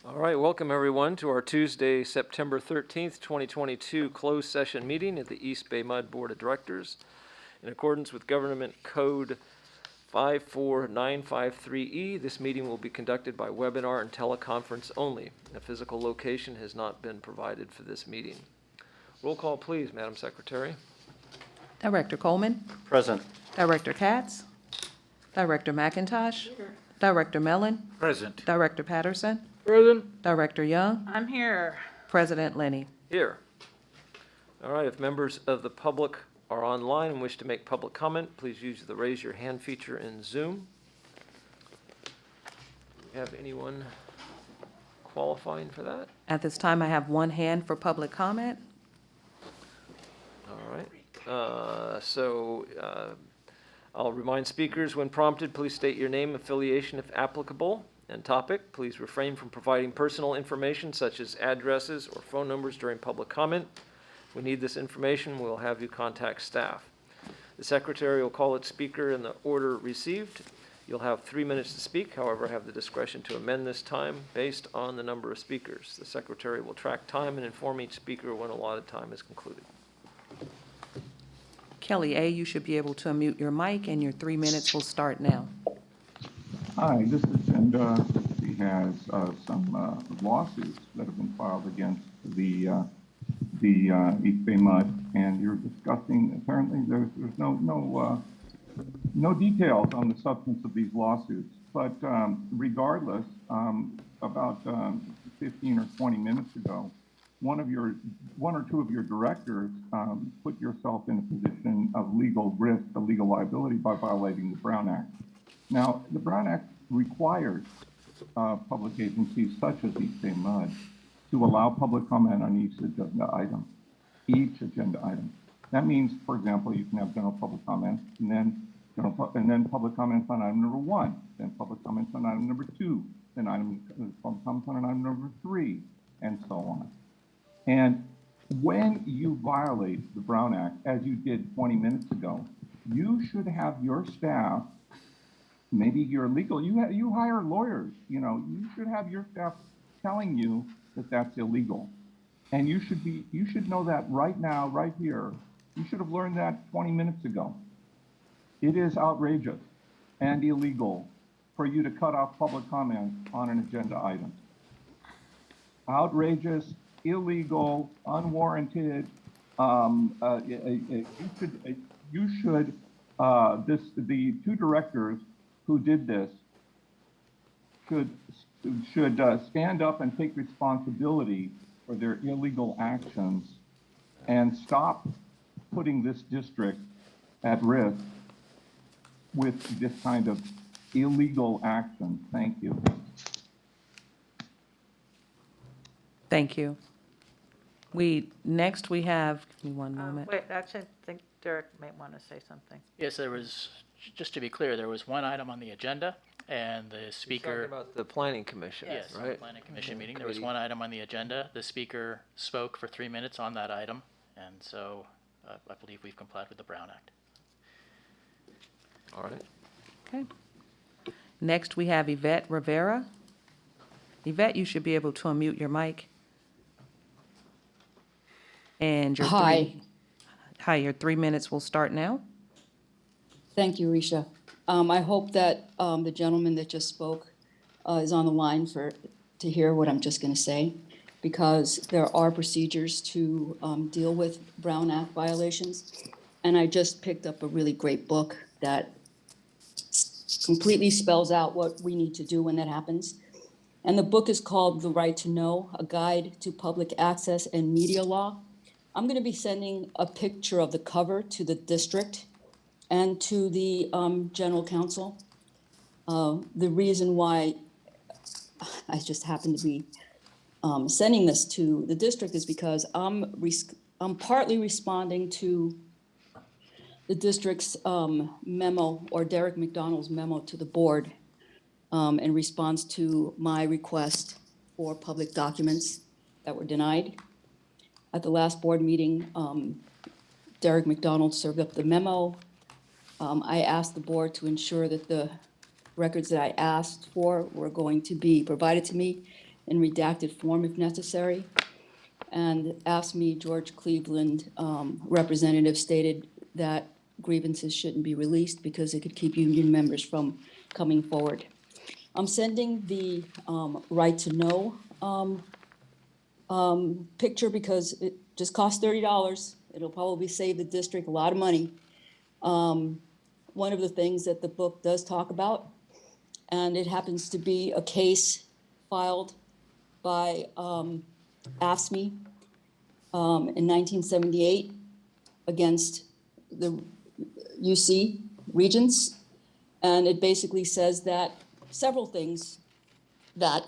All right, welcome everyone to our Tuesday, September 13th, 2022 closed session meeting at the EBMUD Board of Directors. In accordance with Government Code 54953E, this meeting will be conducted by webinar and teleconference only. A physical location has not been provided for this meeting. Roll call, please, Madam Secretary. Director Coleman, Present. Director Katz, Director McIntosh, Director Mellon, Present. Director Patterson, Present. Director Young, I'm here. President Lenny. Here. All right, if members of the public are online and wish to make public comment, please use the raise your hand feature in Zoom. Do we have anyone qualifying for that? At this time, I have one hand for public comment. All right. I'll remind speakers when prompted, please state your name, affiliation if applicable, and topic. Please refrain from providing personal information such as addresses or phone numbers during public comment. If we need this information, we'll have you contact staff. The secretary will call its speaker in the order received. You'll have 3 minutes to speak, however, have the discretion to amend this time based on the number of speakers. The secretary will track time and inform each speaker when allotted time is concluded. Kelly A., you should be able to unmute your mic, and your 3 minutes will start now. Hi, this agenda has some lawsuits that have been filed against the EBMUD, and you're discussing, apparently there's no details on the substance of these lawsuits, but regardless, about 15 or 20 minutes ago, one or two of your directors put yourself in a position of legal risk, of legal liability by violating the Brown Act. Now, the Brown Act requires public agencies such as EBMUD to allow public comment on each agenda item. That means, for example, you can have general public comments, and then public comments on item number 1, then public comments on item number 2, then public comments on item number 3, and so on. And when you violate the Brown Act, as you did 20 minutes ago, you should have your staff, maybe you're legal, you hire lawyers, you should have your staff telling you that that's illegal. And you should know that right now, right here. You should have learned that 20 minutes ago. It is outrageous and illegal for you to cut off public comment on an agenda item. Outrageous, illegal, unwarranted. The two directors who did this should stand up and take responsibility for their illegal actions and stop putting this district at risk with this kind of illegal action. Thank you. Thank you. Next we have, give me one moment. Wait, actually, I think Derek might want to say something. Yes, there was, just to be clear, there was one item on the agenda, and the speaker. Talking about the Planning Commission, Yes, right? the Planning Commission meeting. There was one item on the agenda. The speaker spoke for 3 minutes on that item, and so I believe we've complied with the Brown Act. All right. Okay. Next we have Yvette Rivera. Yvette, you should be able to unmute your mic. And your Hi. Your 3 minutes will start now. Thank you, Risha. I hope that the gentleman that just spoke is on the line to hear what I'm just going to say, because there are procedures to deal with Brown Act violations. And I just picked up a really great book that completely spells out what we need to do when that happens. And the book is called The Right to Know, A Guide to Public Access and Media Law. I'm going to be sending a picture of the cover to the district and to the general counsel. The reason why I just happen to be sending this to the district is because I'm partly responding to the district's memo, or Derek McDonald's memo to the board, in response to my request for public documents that were denied. At the last board meeting, Derek McDonald served up the memo. I asked the board to ensure that the records that I asked for were going to be provided to me, in redacted form if necessary. And AFSCME George Cleveland representative stated that grievances shouldn't be released because it could keep union members from coming forward. I'm sending the right to know picture because it just costs $30. It'll probably save the district a lot of money. One of the things that the book does talk about, and it happens to be a case filed by AFSCME in 1978 against the UC Regents. And it basically says that several things that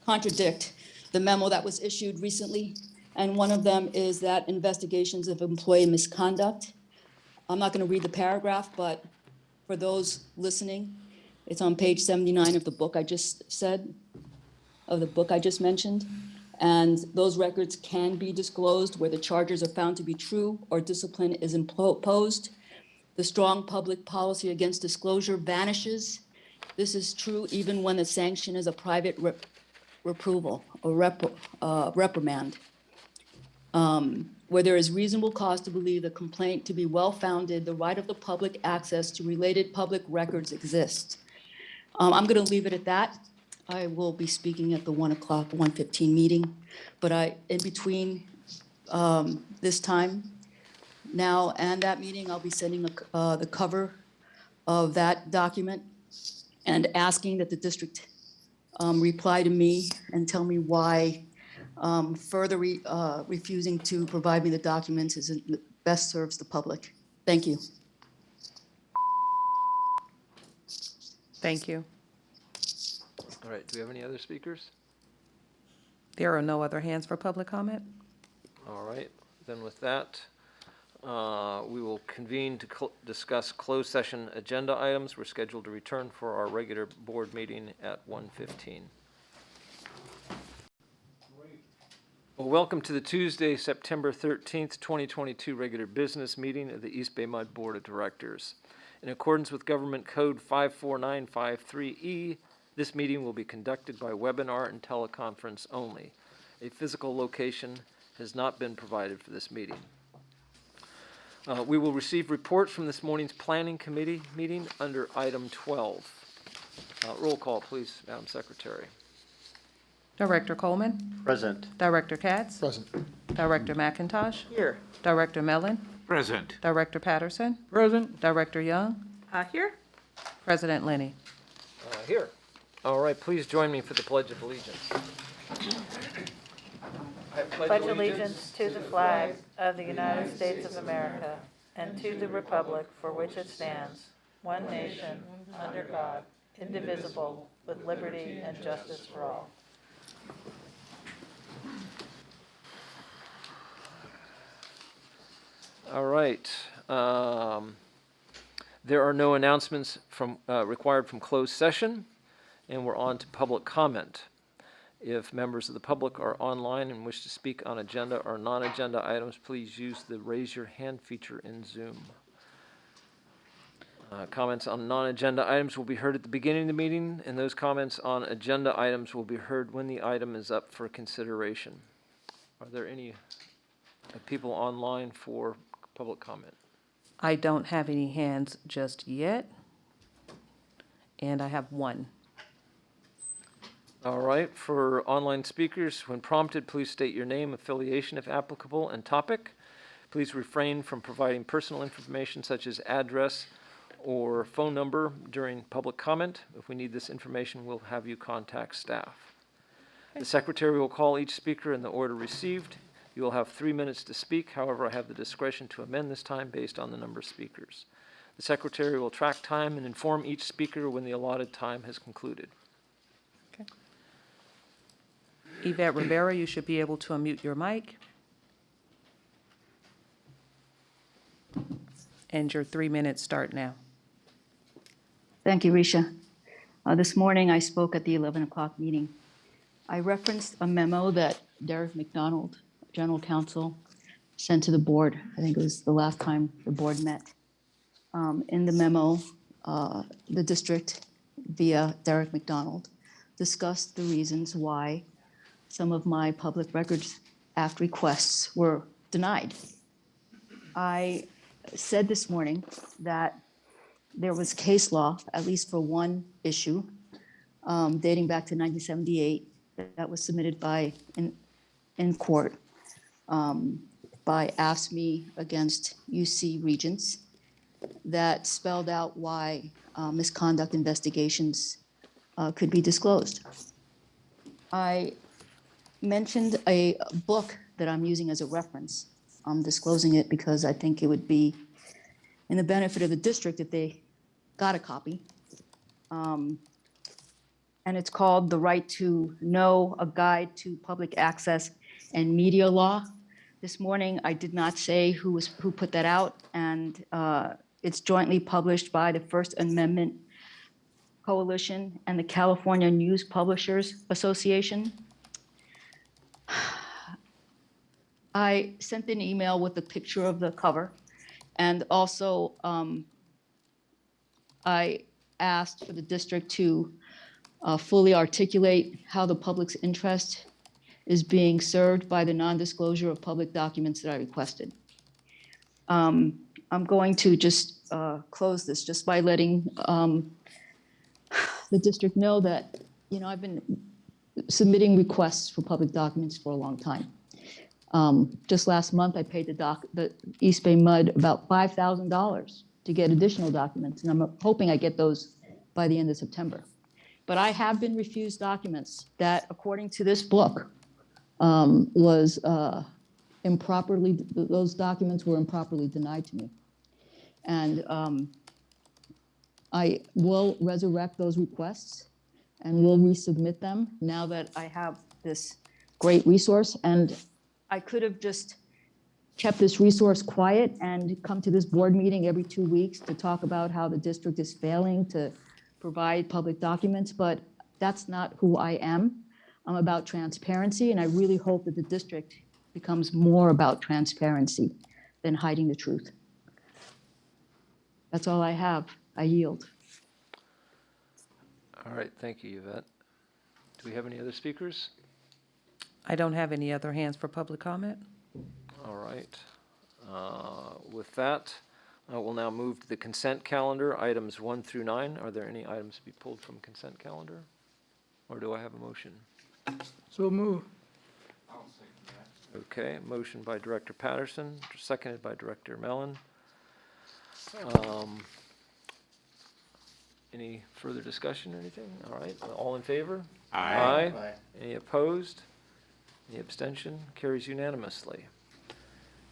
contradict the memo that was issued recently. And one of them is that investigations of employee misconduct. I'm not going to read the paragraph, but for those listening, it's on page 79 of the book I just said, of the book I just mentioned. And those records can be disclosed where the charges are found to be true or discipline is imposed. The strong public policy against disclosure vanishes. This is true even when the sanction is a private reproval or reprimand. Where there is reasonable cause to believe the complaint to be well-founded, the right of the public access to related public records exists. I'm going to leave it at that. I will be speaking at the 1:15 meeting, but in between this time, now and that meeting, I'll be sending the cover of that document and asking that the district reply to me and tell me why further refusing to provide me the documents best serves the public. Thank you. Thank you. All right, do we have any other speakers? There are no other hands for public comment. All right, then with that, we will convene to discuss closed session agenda items. We're scheduled to return for our regular board meeting at 1:15. Well, welcome to the Tuesday, September 13th, 2022 regular business meeting of the East Bay Mud Board of Directors. In accordance with Government Code 54953E, this meeting will be conducted by webinar and teleconference only. A physical location has not been provided for this meeting. We will receive reports from this morning's Planning Committee meeting under item 12. Roll call, please, Madam Secretary. Director Coleman. Present. Director Katz. Present. Director McIntosh. Here. Director Mellon. Present. Director Patterson. Present. Director Young. Here. President Lenny. Here. All right, please join me for the Pledge of Allegiance. I Pledge allegiance to the flag of the United States of America and to the republic for which it stands, one nation, under God, indivisible, with liberty and justice for all. All right. There are no announcements required from closed session, and we're on to public comment. If members of the public are online and wish to speak on agenda or non-agenda items, please use the raise your hand feature in Zoom. Comments on non-agenda items will be heard at the beginning of the meeting, and those comments on agenda items will be heard when the item is up for consideration. Are there any people online for public comment? I don't have any hands just yet, and I have one. All right, for online speakers, when prompted, please state your name, affiliation if applicable, and topic. Please refrain from providing personal information such as address or phone number during public comment. If we need this information, we'll have you contact staff. The secretary will call each speaker in the order received. You will have 3 minutes to speak. However, I have the discretion to amend this time based on the number of speakers. The secretary will track time and inform each speaker when the allotted time has concluded. Okay. Yvette Rivera, you should be able to unmute your mic. And your 3 minutes start now. Thank you, Risha. This morning I spoke at the 11 o'clock meeting. I referenced a memo that Derek McDonald, General Counsel, sent to the board. I think it was the last time the board met. In the memo, the district, via Derek McDonald, discussed the reasons why some of my Public Records Act requests were denied. I said this morning that there was case law, at least for one issue, dating back to 1978, that was submitted in court by AFSCME against UC Regents, that spelled out why misconduct investigations could be disclosed. I mentioned a book that I'm using as a reference. I'm disclosing it because I think it would be in the benefit of the district if they got a copy. And it's called The Right to Know, A Guide to Public Access and Media Law. This morning, I did not say who put that out, and it's jointly published by the First Amendment Coalition and the California News Publishers Association. I sent an email with a picture of the cover, and also I asked for the district to fully articulate how the public's interest is being served by the non-disclosure of public documents that I requested. I'm going to just close this just by letting the district know that, I've been submitting requests for public documents for a long time. Just last month, I paid the EBMUD about $5,000 to get additional documents, and I'm hoping I get those by the end of September. But I have been refused documents that, according to this book, those documents were improperly denied to me. And I will resurrect those requests and will resubmit them now that I have this great resource. And I could have just kept this resource quiet and come to this board meeting every 2 weeks to talk about how the district is failing to provide public documents, but that's not who I am. I'm about transparency, and I really hope that the district becomes more about transparency than hiding the truth. That's all I have. I yield. All right, thank you, Yvette. Do we have any other speakers? I don't have any other hands for public comment. All right. With that, we'll now move to the consent calendar, items 1 through 9. Are there any items to be pulled from consent calendar? Or do I have a motion? So move. Okay, motion by Director Patterson, seconded by Director Mellon. Any further discussion or anything? All right, all in favor? Aye. Any opposed? Any abstention? Carries unanimously.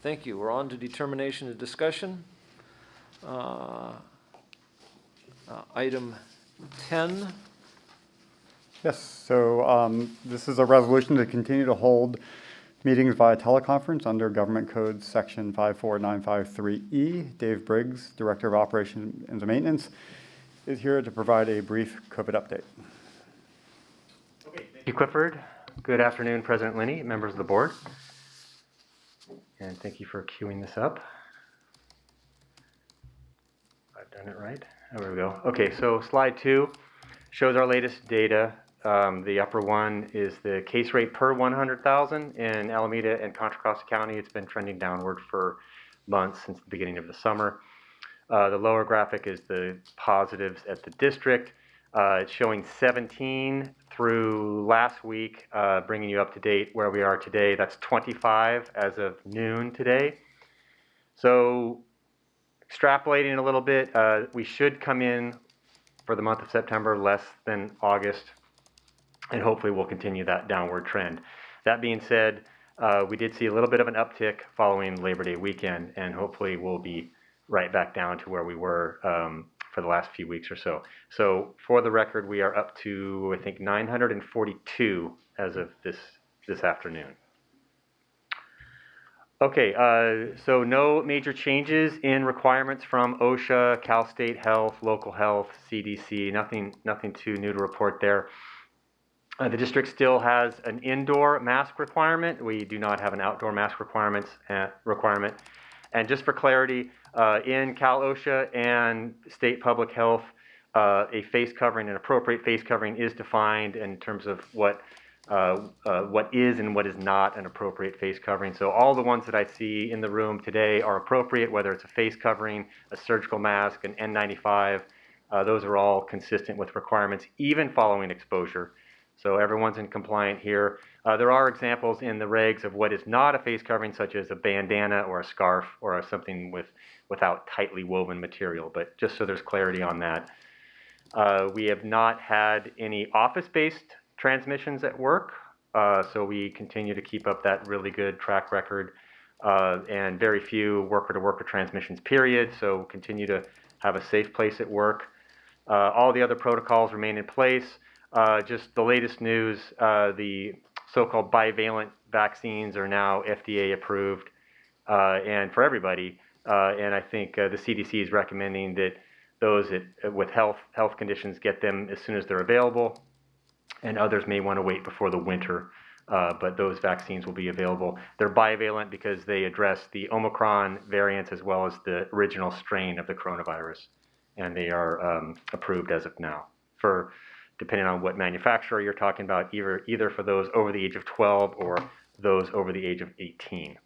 Thank you. We're on to determination and discussion. Item 10. Yes, so this is a resolution to continue to hold meetings via teleconference under Government Code Section 54953E. Dave Briggs, Director of Operations and Maintenance, is here to provide a brief COVID update. Okay, thank you, Clifford. Good afternoon, President Linney, members of the board. And thank you for queuing this up. I've done it right. Oh, there we go. Okay, so slide 2 shows our latest data. The upper one is the case rate per 100,000 in Alameda and Contra Costa County. It's been trending downward for months since the beginning of the summer. The lower graphic is the positives at the district. It's showing 17 through last week, bringing you up to date where we are today. That's 25 as of noon today. So extrapolating a little bit, we should come in for the month of September less than August, and hopefully we'll continue that downward trend. That being said, we did see a little bit of an uptick following Labor Day weekend, and hopefully we'll be right back down to where we were for the last few weeks or so. So for the record, we are up to, I think, 942 as of this afternoon. Okay, so no major changes in requirements from OSHA, Cal State Health, local health, CDC, nothing too new to report there. The district still has an indoor mask requirement. We do not have an outdoor mask requirement. And just for clarity, in Cal OSHA and state public health, a face covering, an appropriate face covering is defined in terms of what what is and what is not an appropriate face covering. So all the ones that I see in the room today are appropriate, whether it's a face covering, a surgical mask, an N95. Those are all consistent with requirements, even following exposure. So everyone's in compliant here. There are examples in the regs of what is not a face covering, such as a bandana or a scarf or something without tightly woven material, but just so there's clarity on that. We have not had any office-based transmissions at work, so we continue to keep up that really good track record, and very few worker-to-worker transmissions, period, so continue to have a safe place at work. All the other protocols remain in place. Just the latest news, the so-called bivalent vaccines are now FDA approved, and for everybody, and I think the CDC is recommending that those with health conditions get them as soon as they're available, and others may want to wait before the winter, but those vaccines will be available. They're bivalent because they address the Omicron variants as well as the original strain of the coronavirus, and they are approved as of now for, depending on what manufacturer you're talking about, either for those over the age of 12 or those over the age of 18.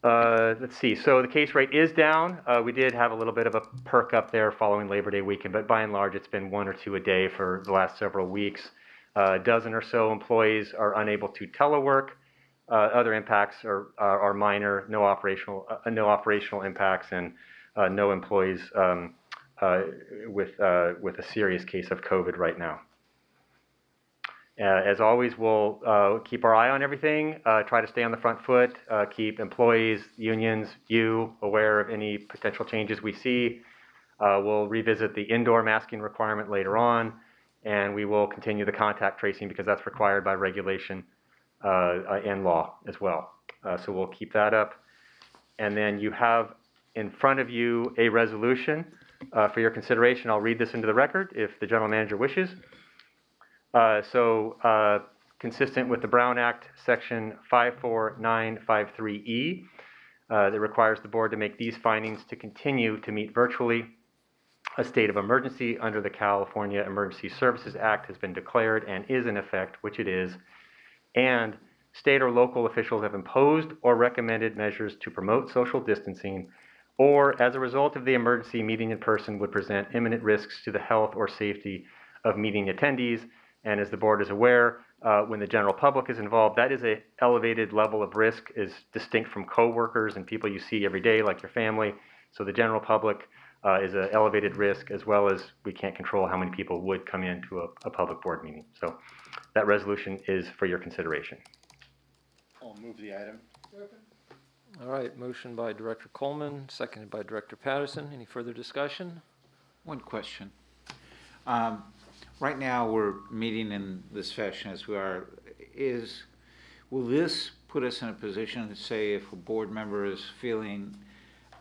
Let's see, so the case rate is down. We did have a little bit of a perk up there following Labor Day weekend, but by and large, it's been 1 or 2 a day for the last several weeks. A dozen or so employees are unable to telework. Other impacts are minor, no operational impacts, and no employees with a serious case of COVID right now. As always, we'll keep our eye on everything, try to stay on the front foot, keep employees, unions, you aware of any potential changes we see. We'll revisit the indoor masking requirement later on, and we will continue the contact tracing because that's required by regulation and law as well. So we'll keep that up. And then you have in front of you a resolution for your consideration. I'll read this into the record if the general manager wishes. Consistent with the Brown Act, Section 54953E, that requires the board to make these findings to continue to meet virtually. A state of emergency under the California Emergency Services Act has been declared and is in effect, which it is, and state or local officials have imposed or recommended measures to promote social distancing, or as a result of the emergency, meeting in person would present imminent risks to the health or safety of meeting attendees. And as the board is aware, when the general public is involved, that is an elevated level of risk, is distinct from coworkers and people you see every day, like your family. So the general public is an elevated risk, as well as we can't control how many people would come into a public board meeting. So that resolution is for your consideration. I'll move the item. All right, motion by Director Coleman, seconded by Director Patterson. Any further discussion? One question. Right now, we're meeting in this fashion as we are. Will this put us in a position to say if a board member is feeling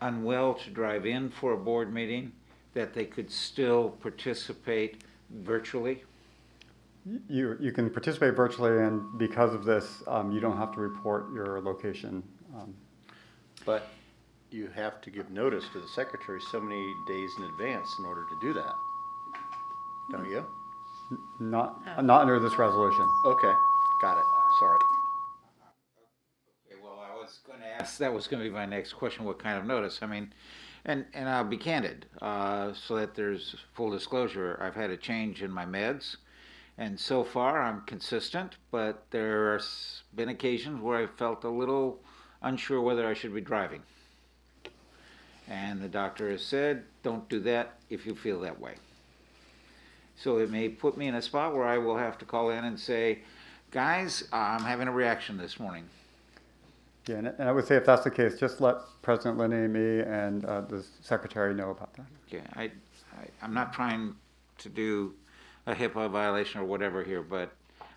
unwell to drive in for a board meeting, that they could still participate virtually? You can participate virtually, and because of this, you don't have to report your location. But you have to give notice to the secretary so many days in advance in order to do that, don't you? Not under this resolution. Okay, got it, sorry. Okay, well, I was going to ask, that was going to be my next question, what kind of notice? I mean, and I'll be candid, so that there's full disclosure. I've had a change in my meds, and so far I'm consistent, but there have been occasions where I felt a little unsure whether I should be driving. And the doctor has said, don't do that if you feel that way. So it may put me in a spot where I will have to call in and say, guys, I'm having a reaction this morning. Yeah, and I would say if that's the case, just let President Linney, me, and the secretary know about that. Okay, I'm not trying to do a HIPAA violation or whatever here, but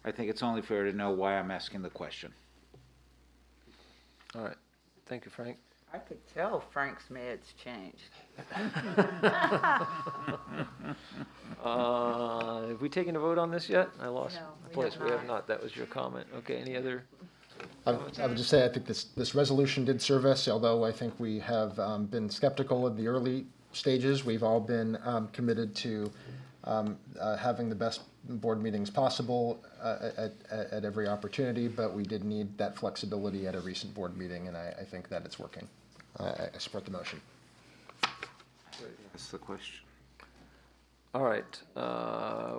I think it's only fair to know why I'm asking the question. All right, thank you, Frank. I could tell Frank's meds changed. Have we taken a vote on this yet? I lost No, my we place. have We have not. not. That was your comment. Okay, any other? I would just say I think this resolution did serve us, although I think we have been skeptical of the early stages. We've all been committed to having the best board meetings possible at every opportunity, but we did need that flexibility at a recent board meeting, and I think that it's working. I support the motion. That's the question. All right,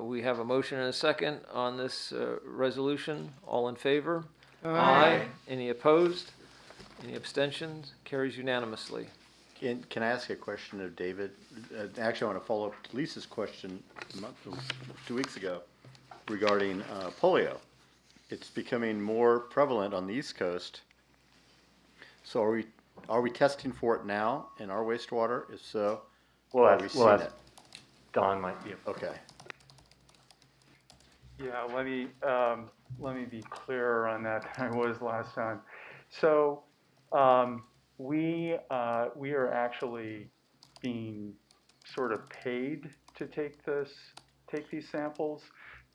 we have a motion and a second on this resolution. All in favor? Aye. Any opposed? Any abstentions? Carries unanimously. Can I ask a question of David? Actually, I want to follow up to Lisa's question 2 weeks ago regarding polio. It's becoming more prevalent on the East Coast. So are we testing for it now in our wastewater? If so, are we seeing it? Don might be. Okay. Yeah, let me be clearer on that than I was last time. So we are actually being sort of paid to take these samples.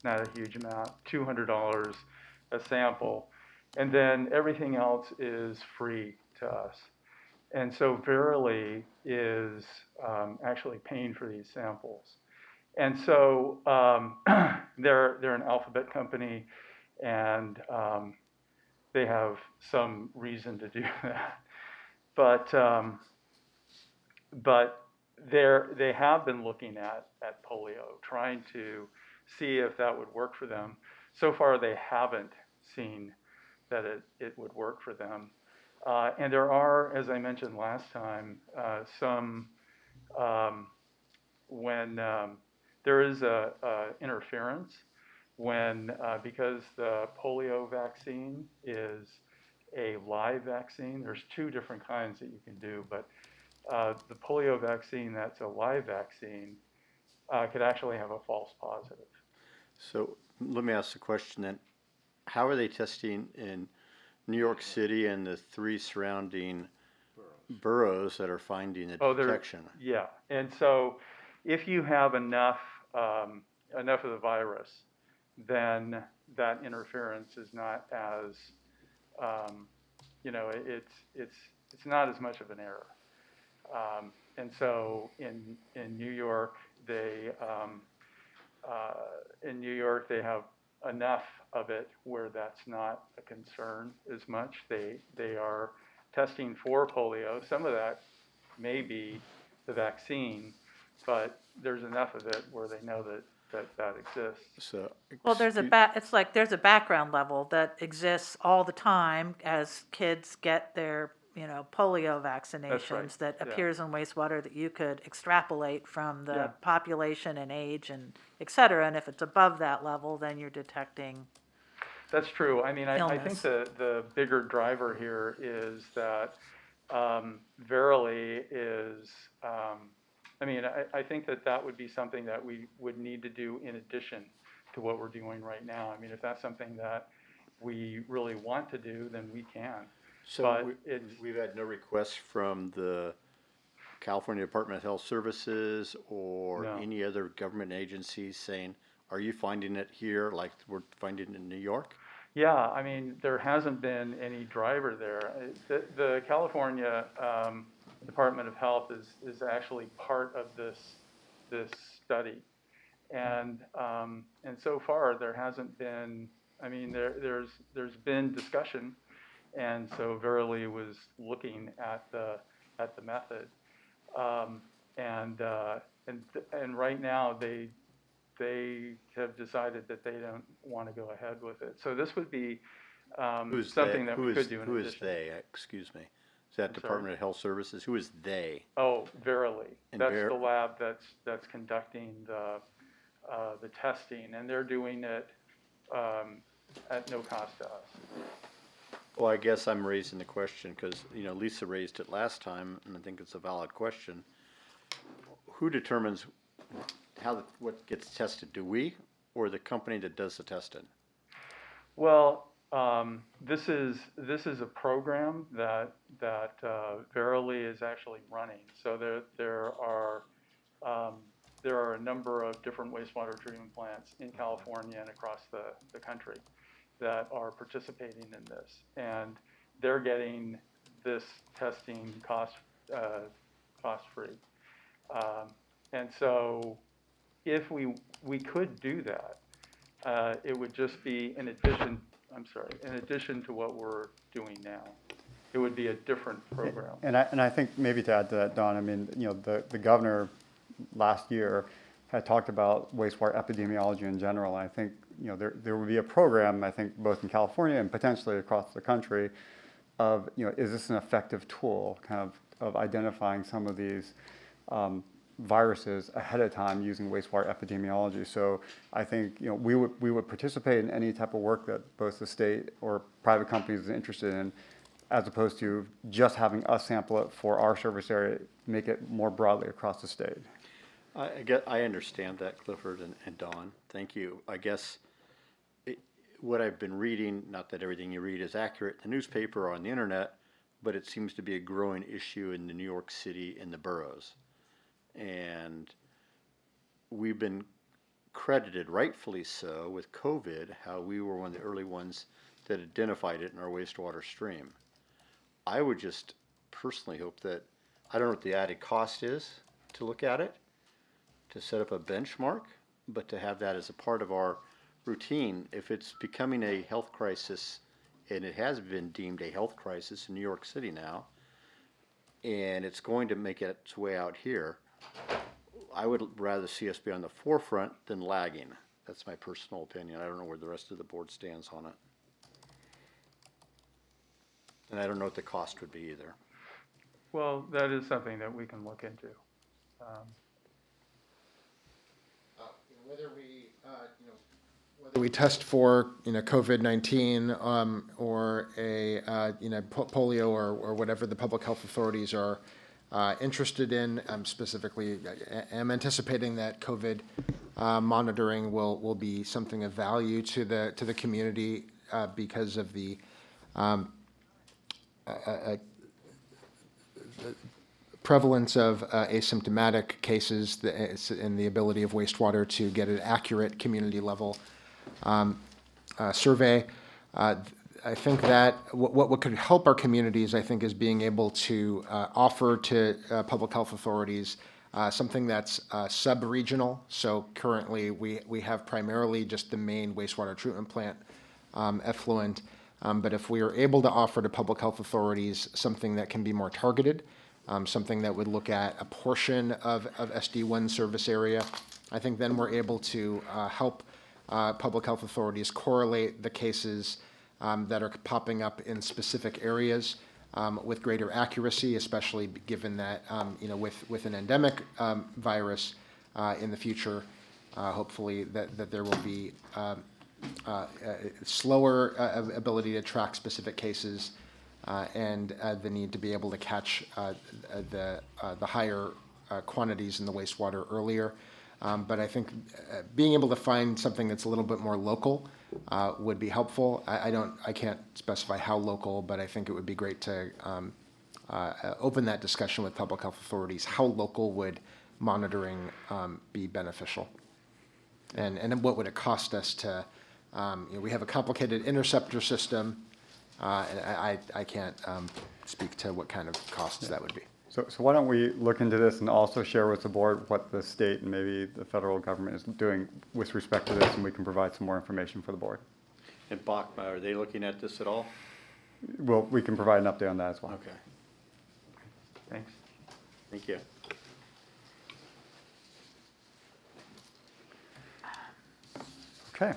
Not a huge amount, $200 a sample, and then everything else is free to us. And so Verily is actually paying for these samples. And so they're an alphabet company, and they have some reason to do that. But they have been looking at polio, trying to see if that would work for them. So far, they haven't seen that it would work for them. And there are, as I mentioned last time, some when there is a interference when because the polio vaccine is a live vaccine. There's two different kinds that you can do, but the polio vaccine that's a live vaccine could actually have a false positive. So let me ask the question then. How are they testing in New York City and the 3 surrounding boroughs that are finding the detection? Yeah, and so if you have enough of the virus, then that interference is not as it's not as much of an error. And so in New York, they have enough of it where that's not a concern as much. They are testing for polio. Some of that may be the vaccine, but there's enough of it where they know that exists. So, Well, it's like there's a background level that exists all the time as kids get their polio vaccinations that appears in wastewater that you could extrapolate from the population and age and et cetera. And if it's above that level, then you're detecting. That's true. I mean, I think the bigger driver here is that Verily is, I think that would be something that we would need to do in addition to what we're doing right now. I mean, if that's something that we really want to do, then we can. So we've had no requests from the California Department of Health Services or any other government agencies saying, are you finding it here like we're finding it in New York? Yeah, I mean, there hasn't been any driver there. The California Department of Health is actually part of this study. And so far there hasn't been, I mean, there's been discussion. And so Verily was looking at the method, and right now they have decided that they don't want to go ahead with it. So this would be something that we could do in addition. Who is they? Excuse me. Is that Department of Health Services? Who is they? Oh, Verily. That's the lab that's conducting the testing, and they're doing it at no cost to us. Well, I guess I'm raising the question because, Lisa raised it last time, and I think it's a valid question. Who determines what gets tested? Do we or the company that does the testing? Well, this is a program that Verily is actually running. So there are a number of different wastewater treatment plants in California and across the country that are participating in this, and they're getting this testing cost free, and so if we could do that, it would just be in addition, in addition to what we're doing now. It would be a different program. And I think maybe to add to that, Don, I mean, you know, the governor last year had talked about wastewater epidemiology in general. I think, you know, there would be a program, I think, both in California and potentially across the country of, you know, is this an effective tool kind of identifying some of these viruses ahead of time using wastewater epidemiology. So I think, you know, we would participate in any type of work that both the state or private companies are interested in, as opposed to just having us sample it for our service area, make it more broadly across the state. I understand that, Clifford and Dawn. Thank you. I guess what I've been reading, not that everything you read is accurate in the newspaper or on the internet, but it seems to be a growing issue in the New York City and the boroughs. And we've been credited, rightfully so, with COVID, how we were one of the early ones that identified it in our wastewater stream. I would just personally hope that, I don't know what the added cost is to look at it, to set up a benchmark, but to have that as a part of our routine. If it's becoming a health crisis, and it has been deemed a health crisis in New York City now, and it's going to make its way out here, I would rather see us be on the forefront than lagging. That's my personal opinion. I don't know where the rest of the board stands on it. And I don't know what the cost would be either. Well, that is something that we can look into. Whether we test for, you know, COVID-19 or a you know, polio or whatever the public health authorities are interested in. Specifically, I'm anticipating that COVID monitoring will be something of value to the community because of the prevalence of asymptomatic cases and the ability of wastewater to get an accurate community level survey. I think that what could help our communities, I think, is being able to offer to public health authorities something that's sub-regional. So currently we have primarily just the main wastewater treatment plant effluent. But if we are able to offer to public health authorities something that can be more targeted, something that would look at a portion of SD1 service area, I think then we're able to help public health authorities correlate the cases that are popping up in specific areas with greater accuracy, especially given that, you know, with an endemic virus in the future, hopefully that there will be slower ability to track specific cases and the need to be able to catch the higher quantities in the wastewater earlier. But I think being able to find something that's a little bit more local would be helpful. I can't specify how local, but I think it would be great to open that discussion with public health authorities. How local would monitoring be beneficial? And then what would it cost us to, you know, we have a complicated interceptor system, and I can't speak to what kind of costs that would be. So why don't we look into this and also share with the board what the state and maybe the federal government is doing with respect to this, and we can provide some more information for the board. And Bach, are they looking at this at all? Well, we can provide an update on that as well. Okay. Thanks. Thank you. Okay.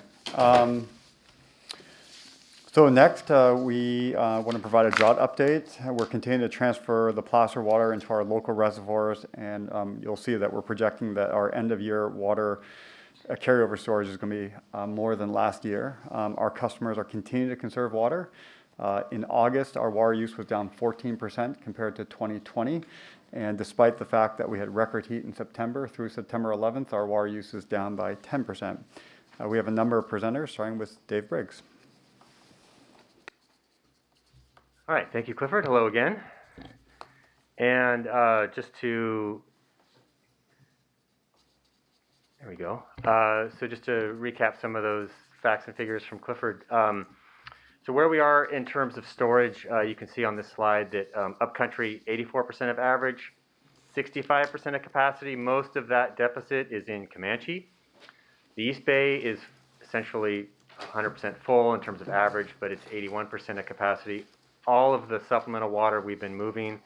So next, we want to provide a drought update. We're continuing to transfer the placer water into our local reservoirs, and you'll see that we're projecting that our end-of-year water carryover storage is going to be more than last year. Our customers are continuing to conserve water. In August, our water use was down 14% compared to 2020, and despite the fact that we had record heat in September, through September 11th, our water use is down by 10%. We have a number of presenters, starting with Dave Briggs. All right, thank you, Clifford. Hello again. And just to, there we go. So just to recap some of those facts and figures from Clifford. So where we are in terms of storage, you can see on this slide that upcountry 84% of average, 65% of capacity. Most of that deficit is in Comanche. The East Bay is essentially 100% full in terms of average, but it's 81% of capacity. All of the supplemental water we've been moving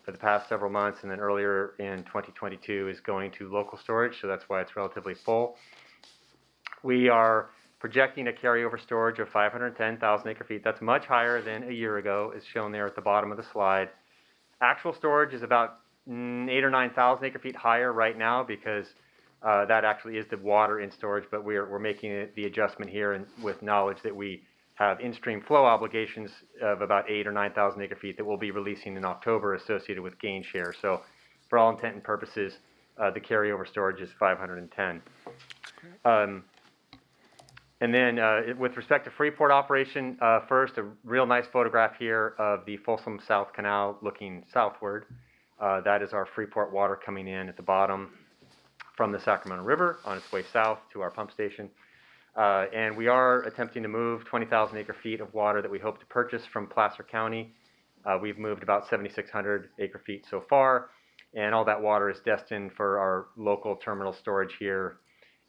for the past several months and then earlier in 2022 is going to local storage, so that's why it's relatively full. We are projecting a carryover storage of 510,000 acre feet. That's much higher than a year ago, as shown there at the bottom of the slide. Actual storage is about 8,000 or 9,000 acre feet higher right now because that actually is the water in storage, but we're making the adjustment here and with knowledge that we have in-stream flow obligations of about 8,000 or 9,000 acre feet that we'll be releasing in October associated with gain share. So for all intent and purposes, the carryover storage is 510. And then with respect to Freeport operation, first, a real nice photograph here of the Folsom South Canal looking southward. That is our Freeport water coming in at the bottom from the Sacramento River on its way south to our pump station. And we are attempting to move 20,000 acre feet of water that we hope to purchase from Placer County. We've moved about 7,600 acre feet so far, and all that water is destined for our local terminal storage here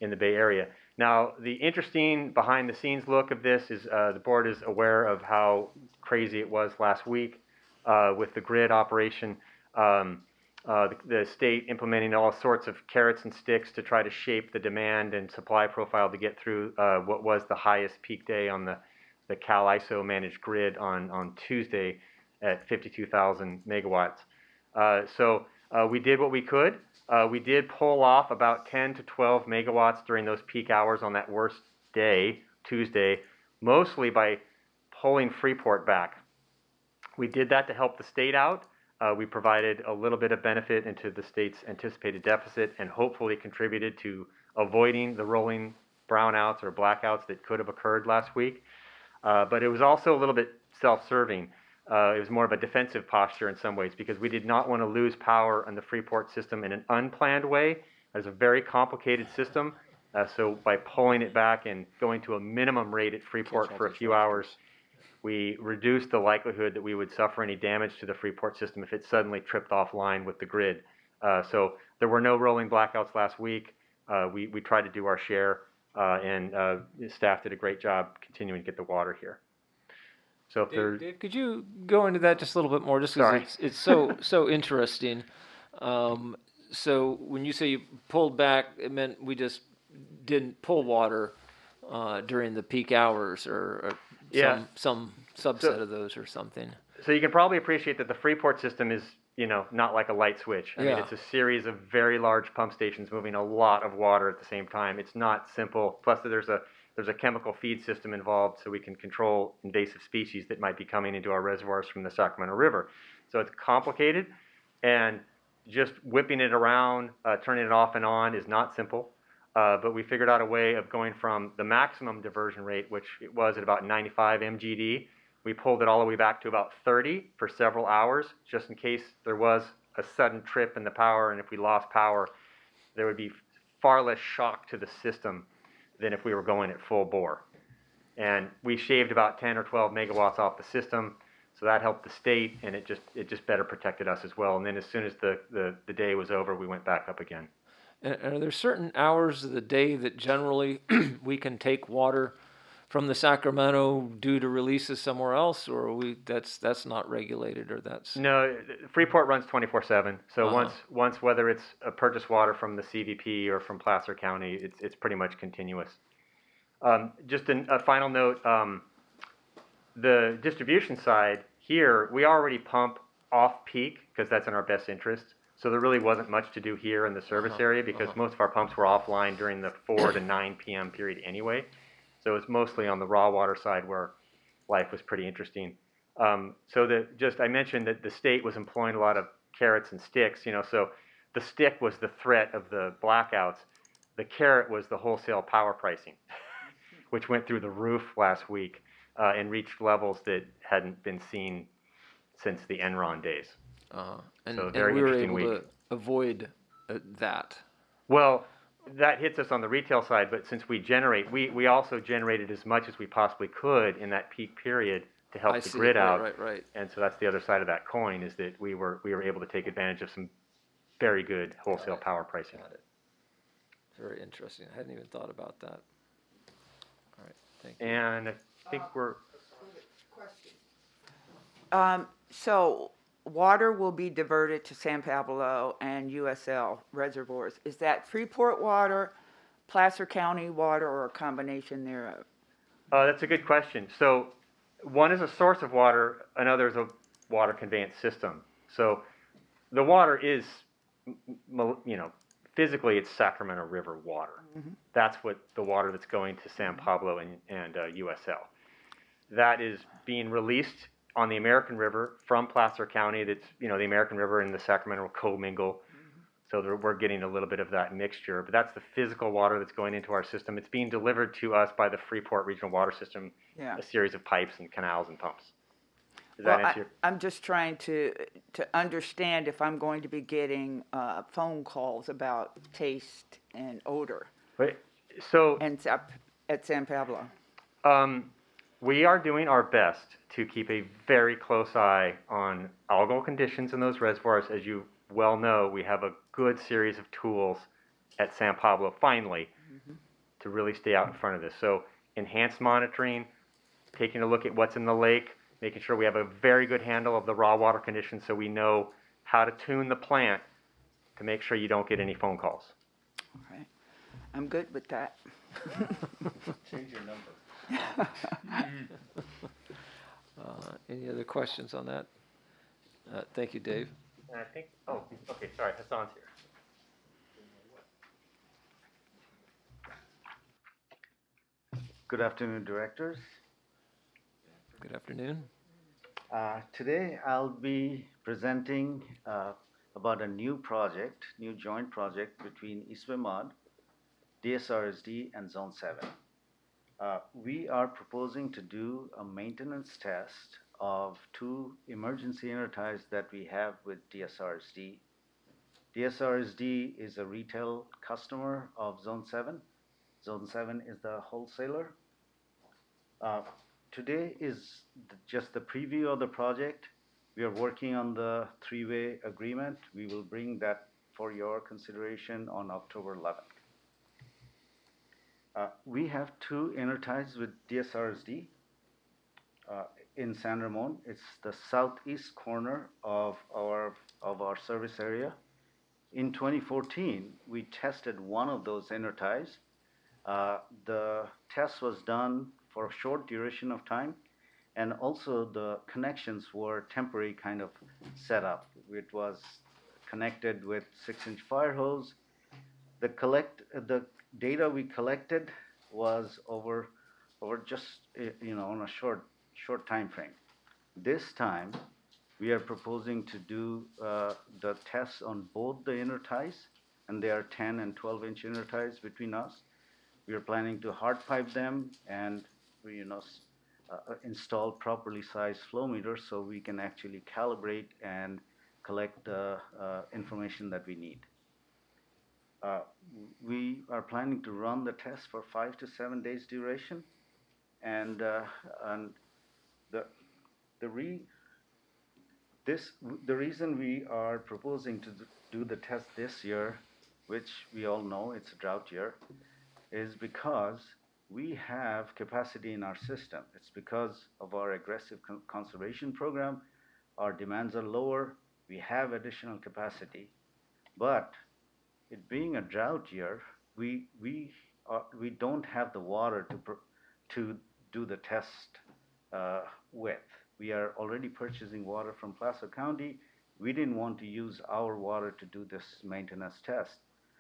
in the Bay Area. Now, the interesting behind the scenes look of this is the board is aware of how crazy it was last week with the grid operation. The state implementing all sorts of carrots and sticks to try to shape the demand and supply profile to get through what was the highest peak day on the Cal ISO managed grid on Tuesday at 52,000 megawatts. So we did what we could. We did pull off about 10 to 12 megawatts during those peak hours on that worst day, Tuesday, mostly by pulling Freeport back. We did that to help the state out. We provided a little bit of benefit into the state's anticipated deficit and hopefully contributed to avoiding the rolling brownouts or blackouts that could have occurred last week. But it was also a little bit self-serving. It was more of a defensive posture in some ways because we did not want to lose power on the Freeport system in an unplanned way. It's a very complicated system. So by pulling it back and going to a minimum rate at Freeport for a few hours, we reduced the likelihood that we would suffer any damage to the Freeport system if it suddenly tripped offline with the grid. So there were no rolling blackouts last week. We tried to do our share, and staff did a great job continuing to get the water here. So if there, Dave, could you go into that just a little bit more, just because it's so interesting. So when you say you pulled back, it meant we just didn't pull water during the peak hours, or some subset of those or something. So you can probably appreciate that the Freeport system is, not like a light switch. I mean, it's a series of very large pump stations moving a lot of water at the same time. It's not simple. Plus, there's a chemical feed system involved, so we can control invasive species that might be coming into our reservoirs from the Sacramento River. So it's complicated, and just whipping it around, turning it off and on is not simple. But we figured out a way of going from the maximum diversion rate, which it was at about 95 MGD. We pulled it all the way back to about 30 for several hours, just in case there was a sudden trip in the power, and if we lost power, there would be far less shock to the system than if we were going at full bore. And we shaved about 10 or 12 megawatts off the system, so that helped the state, and it just better protected us as well. And then as soon as the day was over, we went back up again. And are there certain hours of the day that generally we can take water from the Sacramento due to releases somewhere else, or that's not regulated, or that's? No, Freeport runs 24/7. So once whether it's a purchased water from the CVP or from Placer County, it's pretty much continuous. Just a final note, the distribution side here, we already pump off peak because that's in our best interest. So there really wasn't much to do here in the service area because most of our pumps were offline during the 4 to 9 p.m. period anyway. So it's mostly on the raw water side where life was pretty interesting. I mentioned that the state was employing a lot of carrots and sticks, so the stick was the threat of the blackouts. The carrot was the wholesale power pricing, which went through the roof last week and reached levels that hadn't been seen since the Enron days. And very we were interesting able week. to avoid that. Well, that hits us on the retail side, but since we generate, we also generated as much as we possibly could in that peak period to help the grid out. Right. And so that's the other side of that coin, is that we were able to take advantage of some very good wholesale power pricing. Got it. Very interesting. I hadn't even thought about that. All right, thank you. And I think we're, So water will be diverted to San Pablo and USL reservoirs. Is that Freeport water, Placer County water, or a combination thereof? that's a good question. So one is a source of water, another is a water conveyance system. So the water is, physically it's Sacramento River water. That's what the water that's going to San Pablo and USL. That is being released on the American River from Placer County. That's, the American River and the Sacramento co-mingle. So we're getting a little bit of that mixture, but that's the physical water that's going into our system. It's being delivered to us by the Freeport Regional Water System, Yeah. a series of pipes and canals and pumps. Does Well, that answer your? I'm just trying to understand if I'm going to be getting phone calls about taste and odor Wait, so at San Pablo. we are doing our best to keep a very close eye on algal conditions in those reservoirs. As you well know, we have a good series of tools at San Pablo, finally, to really stay out in front of this. So enhanced monitoring, taking a look at what's in the lake, making sure we have a very good handle of the raw water conditions so we know how to tune the plant to make sure you don't get any phone calls. All right. I'm good with that. Change your number. Any other questions on that? Thank you, Dave. And I think, okay, sorry, Hassan's here. Good afternoon, directors. Good afternoon. Today I'll be presenting about a new joint project between EBMUD, DSRSD, and Zone 7. We are proposing to do a maintenance test of 2 emergency interties that we have with DSRSD. DSRSD is a retail customer of Zone 7. Zone 7 is the wholesaler. Today is just the preview of the project. We are working on the 3-way agreement. We will bring that for your consideration on October 11th. We have 2 interties with DSRSD in San Ramon. It's the southeast corner of our service area. In 2014, we tested one of those interties. The test was done for a short duration of time, and also the connections were temporary kind of setup. It was connected with 6-inch fire hose. The data we collected was over just on a short time frame. This time, we are proposing to do the tests on both the interties, and they are 10 and 12-inch interties between us. We are planning to hard pipe them and install properly sized flow meters so we can actually calibrate and collect the information that we need. We are planning to run the test for 5 to 7 days duration, and the reason we are proposing to do the test this year, which we all know it's a drought year, is because we have capacity in our system. It's because of our aggressive conservation program. Our demands are lower. We have additional capacity, but it being a drought year, we don't have the water to do the test with. We are already purchasing water from Placer County. We didn't want to use our water to do this maintenance test.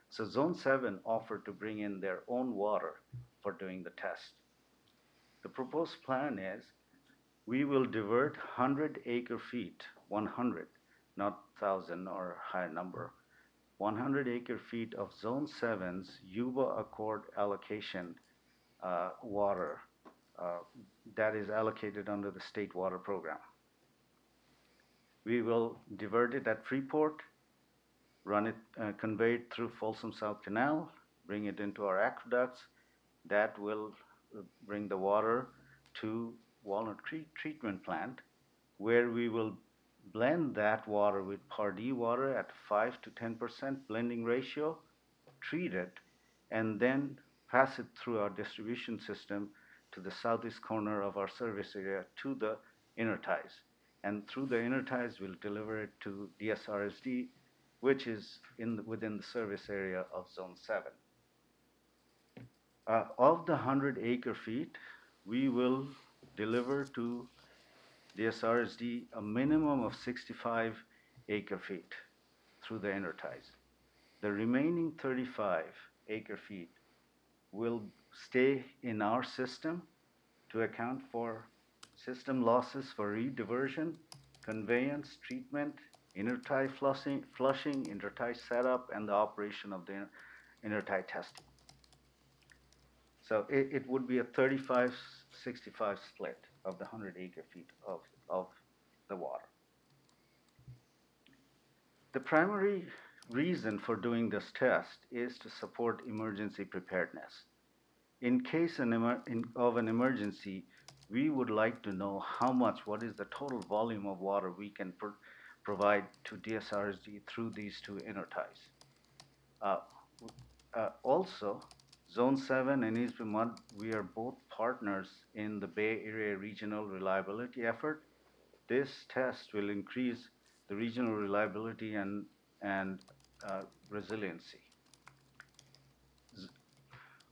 So Zone 7 offered to bring in their own water for doing the test. The proposed plan is we will divert 100 acre-feet, 100, not 1,000 or higher number, 100 acre-feet of Zone 7's Yuba Accord allocation water that is allocated under the state water program. We will divert it at Freeport, run it, convey it through Folsom South Canal, bring it into our aqueducts. That will bring the water to Walnut Creek Treatment Plant, where we will blend that water with Pardee water at 5 to 10% blending ratio, treat it, and then pass it through our distribution system to the southeast corner of our service area to the inner ties. And through the inner ties, we'll deliver it to DSRSD, which is within the service area of Zone 7. Of the 100 acre feet, we will deliver to DSRSD a minimum of 65 acre feet through the inner ties. The remaining 35 acre feet will stay in our system to account for system losses for rediversion, conveyance, treatment, inner-tie flushing, inter-tie setup, and the operation of the inner-tie testing. So it would be a 35-65 split of the 100 acre feet of the water. The primary reason for doing this test is to support emergency preparedness. In case of an emergency, we would like to know what is the total volume of water we can provide to DSRSD through these two inner ties. Also, Zone 7 and EBMUD, we are both partners in the Bay Area Regional Reliability Effort. This test will increase the regional reliability and resiliency.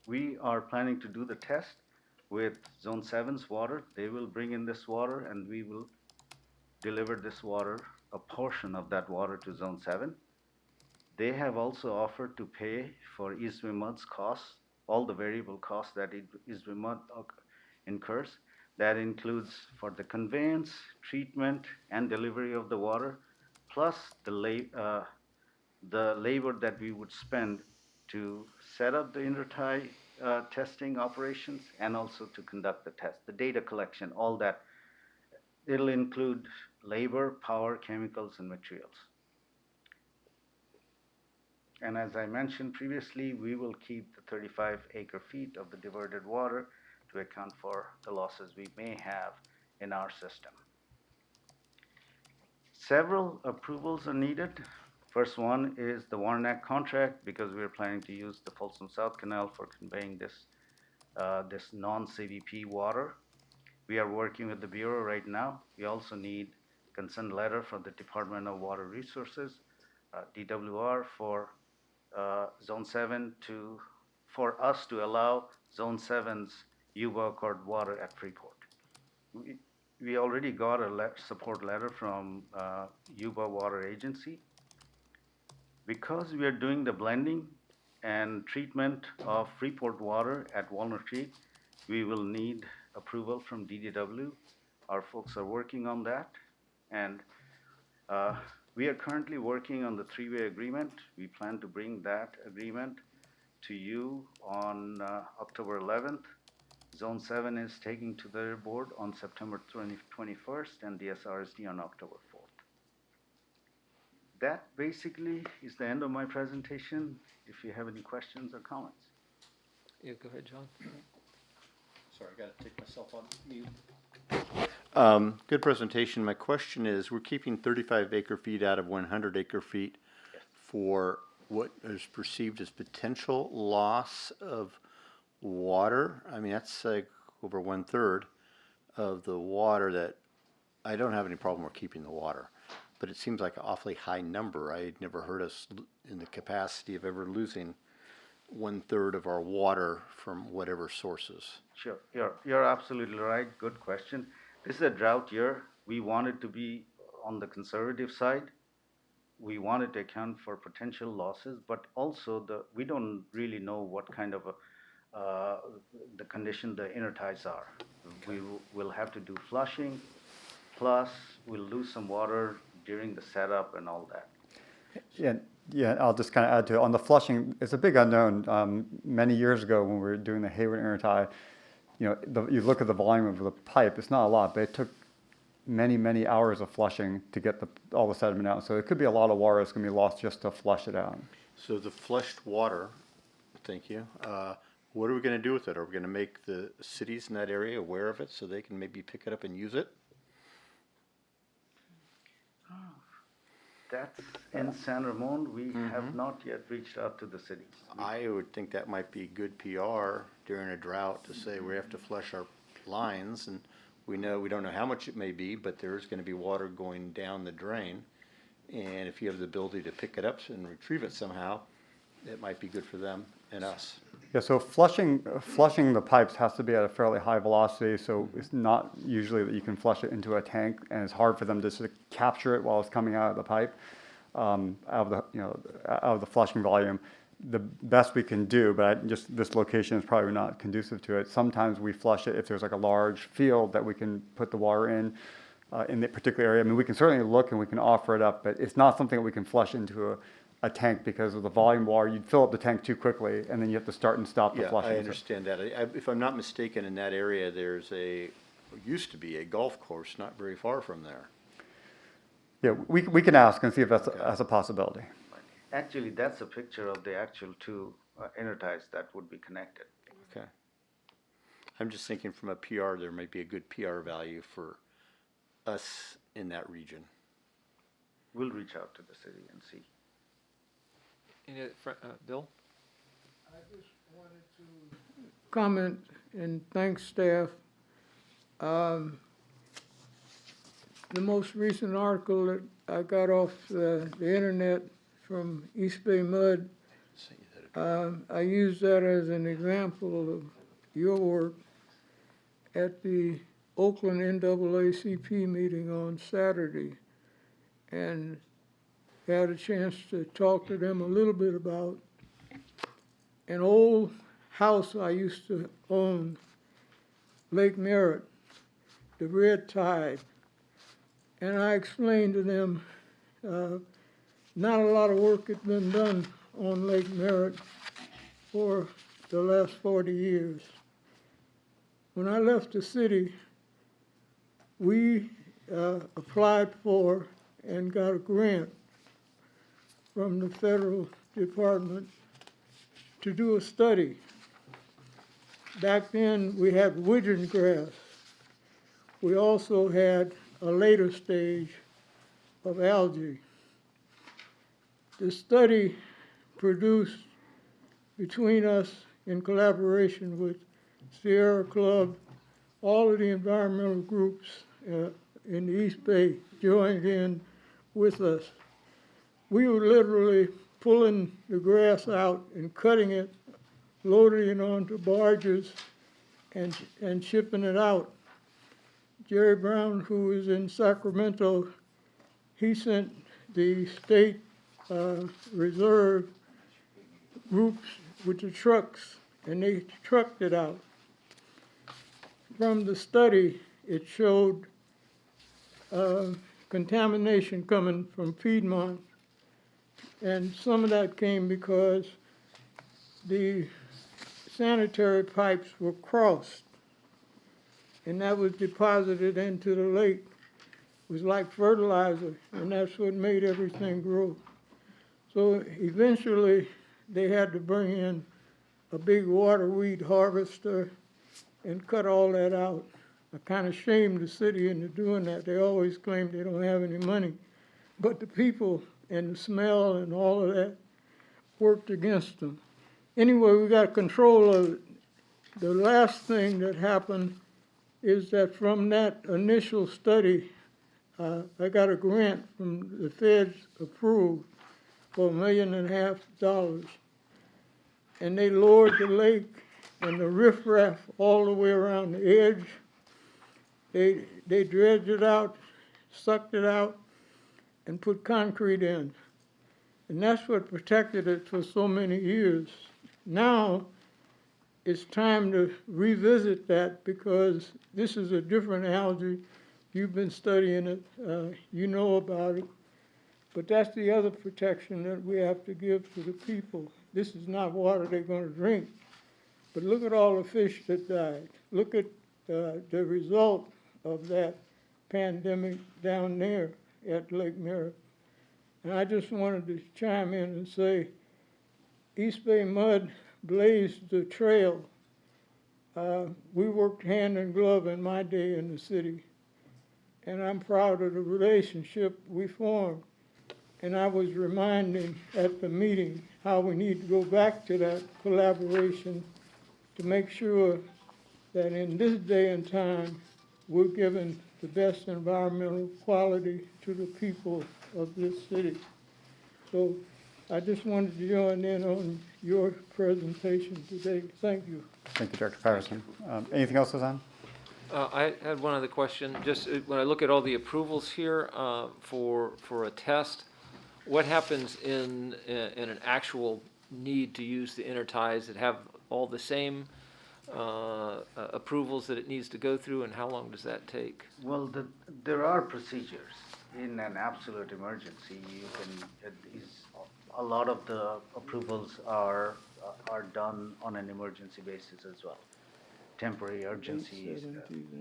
We are planning to do the test with Zone 7's water. They will bring in this water, and we will deliver this water, a portion of that water, to Zone 7. They have also offered to pay for EBMUD's costs, all the variable costs that EBMUD incurs. That includes for the conveyance, treatment, and delivery of the water, plus the labor that we would spend to set up the inter-tie testing operations and also to conduct the test, the data collection, all that. It'll include labor, power, chemicals, and materials. And as I mentioned previously, we will keep the 35 acre feet of the diverted water to account for the losses we may have in our system. Several approvals are needed. First one is the Warnack contract, because we are planning to use the Folsom South Canal for conveying this non-CBP water. We are working with the Bureau right now. We also need consent letter from the Department of Water Resources, DWR, for Zone 7 for us to allow Zone 7's UBA Accord water at Freeport. We already got a support letter from UBA Water Agency. Because we are doing the blending and treatment of Freeport water at Walnut Creek, we will need approval from DDW. Our folks are working on that. And we are currently working on the three-way agreement. We plan to bring that agreement to you on October 11th. Zone 7 is taking to their board on September 21st and DSRSD on October 4th. That basically is the end of my presentation. If you have any questions or comments. Yeah, go ahead, John. Sorry, I got to take myself on mute. Good presentation. My question is, we're keeping 35 acre feet out of 100 acre feet for what is perceived as potential loss of water. I mean, that's like over 1/3 of the water that I don't have any problem with keeping the water. But it seems like an awfully high number. I had never heard us in the capacity of ever losing 1/3 of our water from whatever sources. Sure, you're absolutely right. Good question. This is a drought year. We wanted to be on the conservative side. We wanted to account for potential losses, but also we don't really know what kind of the condition the inner ties are. Okay. We will have to do flushing, plus we'll lose some water during the setup and all that. Yeah, I'll just kind of add to it. On the flushing, it's a big unknown. Many years ago when we were doing the Hayward intertie, you look at the volume of the pipe, it's not a lot, but it took many, many hours of flushing to get all the sediment out. So it could be a lot of water that's going to be lost just to flush it out. So the flushed water, thank you, what are we going to do with it? Are we going to make the cities in that area aware of it so they can maybe pick it up and use it? that's in San Ramon. We have not yet reached out to the city. I would think that might be good PR during a drought to say we have to flush our lines, and we don't know how much it may be, but there's going to be water going down the drain. And if you have the ability to pick it up and retrieve it somehow, it might be good for them and us. Yeah, so flushing the pipes has to be at a fairly high velocity, so it's not usually that you can flush it into a tank, and it's hard for them to sort of capture it while it's coming out of the pipe, out of the flushing volume. The best we can do, but just this location is probably not conducive to it. Sometimes we flush it if there's like a large field that we can put the water in the particular area. I mean, we can certainly look and we can offer it up, but it's not something that we can flush into a tank because of the volume of water. You'd fill up the tank too quickly, and then you have to start and stop the Yeah, flushing. I understand that. If I'm not mistaken, in that area, there's used to be a golf course not very far from there. Yeah, we can ask and see if that's a possibility. Actually, that's a picture of the actual two inner ties that would be connected. Okay. I'm just thinking from a PR, there might be a good PR value for us in that region. We'll reach out to the city and see. Bill? I just wanted to comment and thank staff. The most recent article that I got off the internet from EBMUD, I used that as an example of your work at the Oakland NAACP meeting on Saturday, and had a chance to talk to them a little bit about an old house I used to own, Lake Merritt, the red tide. And I explained to them not a lot of work had been done on Lake Merritt for the last 40 years. When I left the city, we applied for and got a grant from the federal department to do a study. Back then, we had widgeon grass. We also had a later stage of algae. The study produced between us in collaboration with Sierra Club, all of the environmental groups in the East Bay joined in with us. We were literally pulling the grass out and cutting it, loading it onto barges and shipping it out. Jerry Brown, who is in Sacramento, he sent the state reserve groups with the trucks, and they trucked it out. From the study, it showed contamination coming from Piedmont, and some of that came because the sanitary pipes were crossed, and that was deposited into the lake. It was like fertilizer, and that's what made everything grow. So eventually, they had to bring in a big water weed harvester and cut all that out. I kind of shamed the city into doing that. They always claim they don't have any money. But the people and the smell and all of that worked against them. Anyway, we got control of it. The last thing that happened is that from that initial study, I got a grant from the feds approved for $1.5 million. And they lowered the lake and the riffraff all the way around the edge. They dredged it out, sucked it out, and put concrete in. And that's what protected it for so many years. Now, it's time to revisit that because this is a different algae. You've been studying it, you know about it. But that's the other protection that we have to give to the people. This is not water they're going to drink. But look at all the fish that died. Look at the result of that pandemic down there at Lake Merritt. And I just wanted to chime in and say, EBMUD blazed the trail. We worked hand in glove in my day in the city. And I'm proud of the relationship we formed. And I was reminding at the meeting how we need to go back to that collaboration to make sure that in this day and time, we're giving the best environmental quality to the people of this city. So I just wanted to join in on your presentation today. Thank you. Thank you, Director Patterson. Anything else, Suzanne? I had one other question. Just when I look at all the approvals here for a test, what happens in an actual need to use the interties that have all the same approvals that it needs to go through, and how long does that take? Well, there are procedures. In an absolute emergency, you can, a lot of the approvals are done on an emergency basis as well. Temporary urgency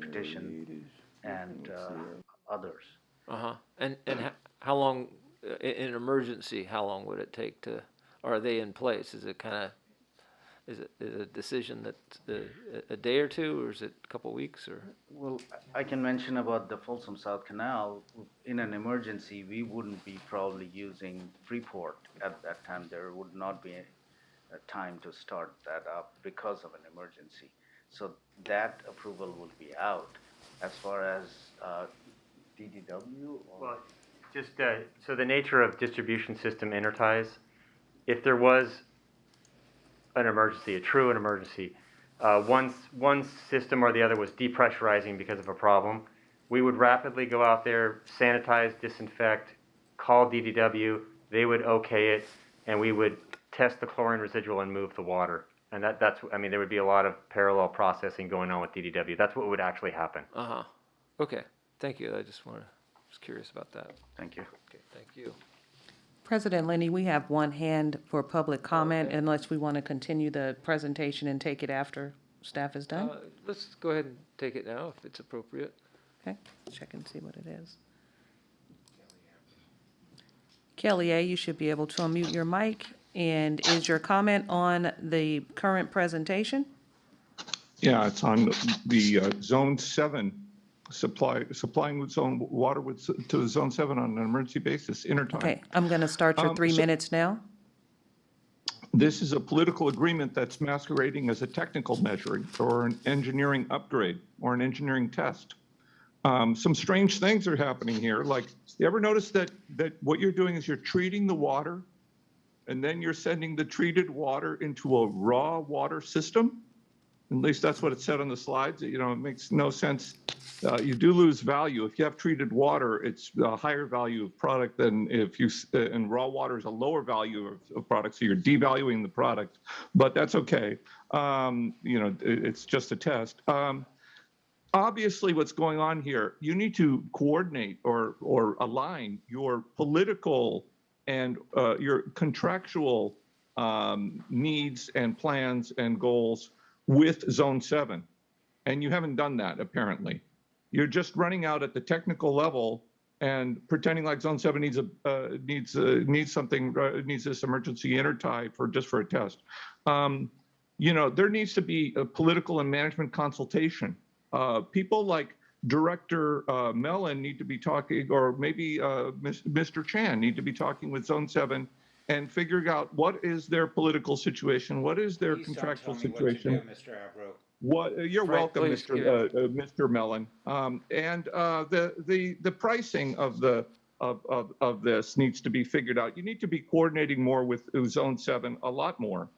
petition and others. And how long, in an emergency, how long would it take to, are they in place? Is it kind of, is it a decision that a day or two, or is it a couple of weeks, or? Well, I can mention about the Folsom South Canal. In an emergency, we wouldn't be probably using Freeport at that time. There would not be a time to start that up because of an emergency. So that approval will be out. As far as DDW? Or? Well, just so the nature of distribution system interties, if there was an emergency, a true emergency, one system or the other was depressurizing because of a problem, we would rapidly go out there, sanitize, disinfect, call DDW, they would okay it, and we would test the chlorine residual and move the water. And that's, I mean, there would be a lot of parallel processing going on with DDW. That's what would actually happen. Okay, thank you. I was curious about that. Thank you. Okay, thank you. President Lenny, we have one hand for public comment unless we want to continue the presentation and take it after staff is done. Let's go ahead and take it now if it's appropriate. Okay, check and see what it is. Kelly A., you should be able to unmute your mic. And is your comment on the current presentation? Yeah, it's on the Zone 7 supplying with zone water to Zone 7 on an emergency basis, intertime. Okay, I'm going to start your 3 minutes now. This is a political agreement that's masquerading as a technical measure or an engineering upgrade or an engineering test. Some strange things are happening here. Like, you ever notice that what you're doing is you're treating the water and then you're sending the treated water into a raw water system? At least that's what it said on the slides. You know, it makes no sense. You do lose value. If you have treated water, it's a higher value of product than if you, and raw water is a lower value of product, so you're devaluing the product, but that's okay. You know, it's just a test. Obviously, what's going on here, you need to coordinate or align your political and your contractual needs and plans and goals with Zone 7. And you haven't done that, apparently. You're just running out at the technical level and pretending like Zone 7 needs this emergency intertie for a test. You know, there needs to be a political and management consultation. People like Director Mellon need to be talking, or maybe Mr. Chan need to be talking with Zone 7 and figuring out what is their political situation, what is their contractual situation. What to do, Mr. Abreu. You're welcome, please, Mr. Mellon. And the pricing of this needs to be figured out. You need to be coordinating more with Zone 7, a lot more,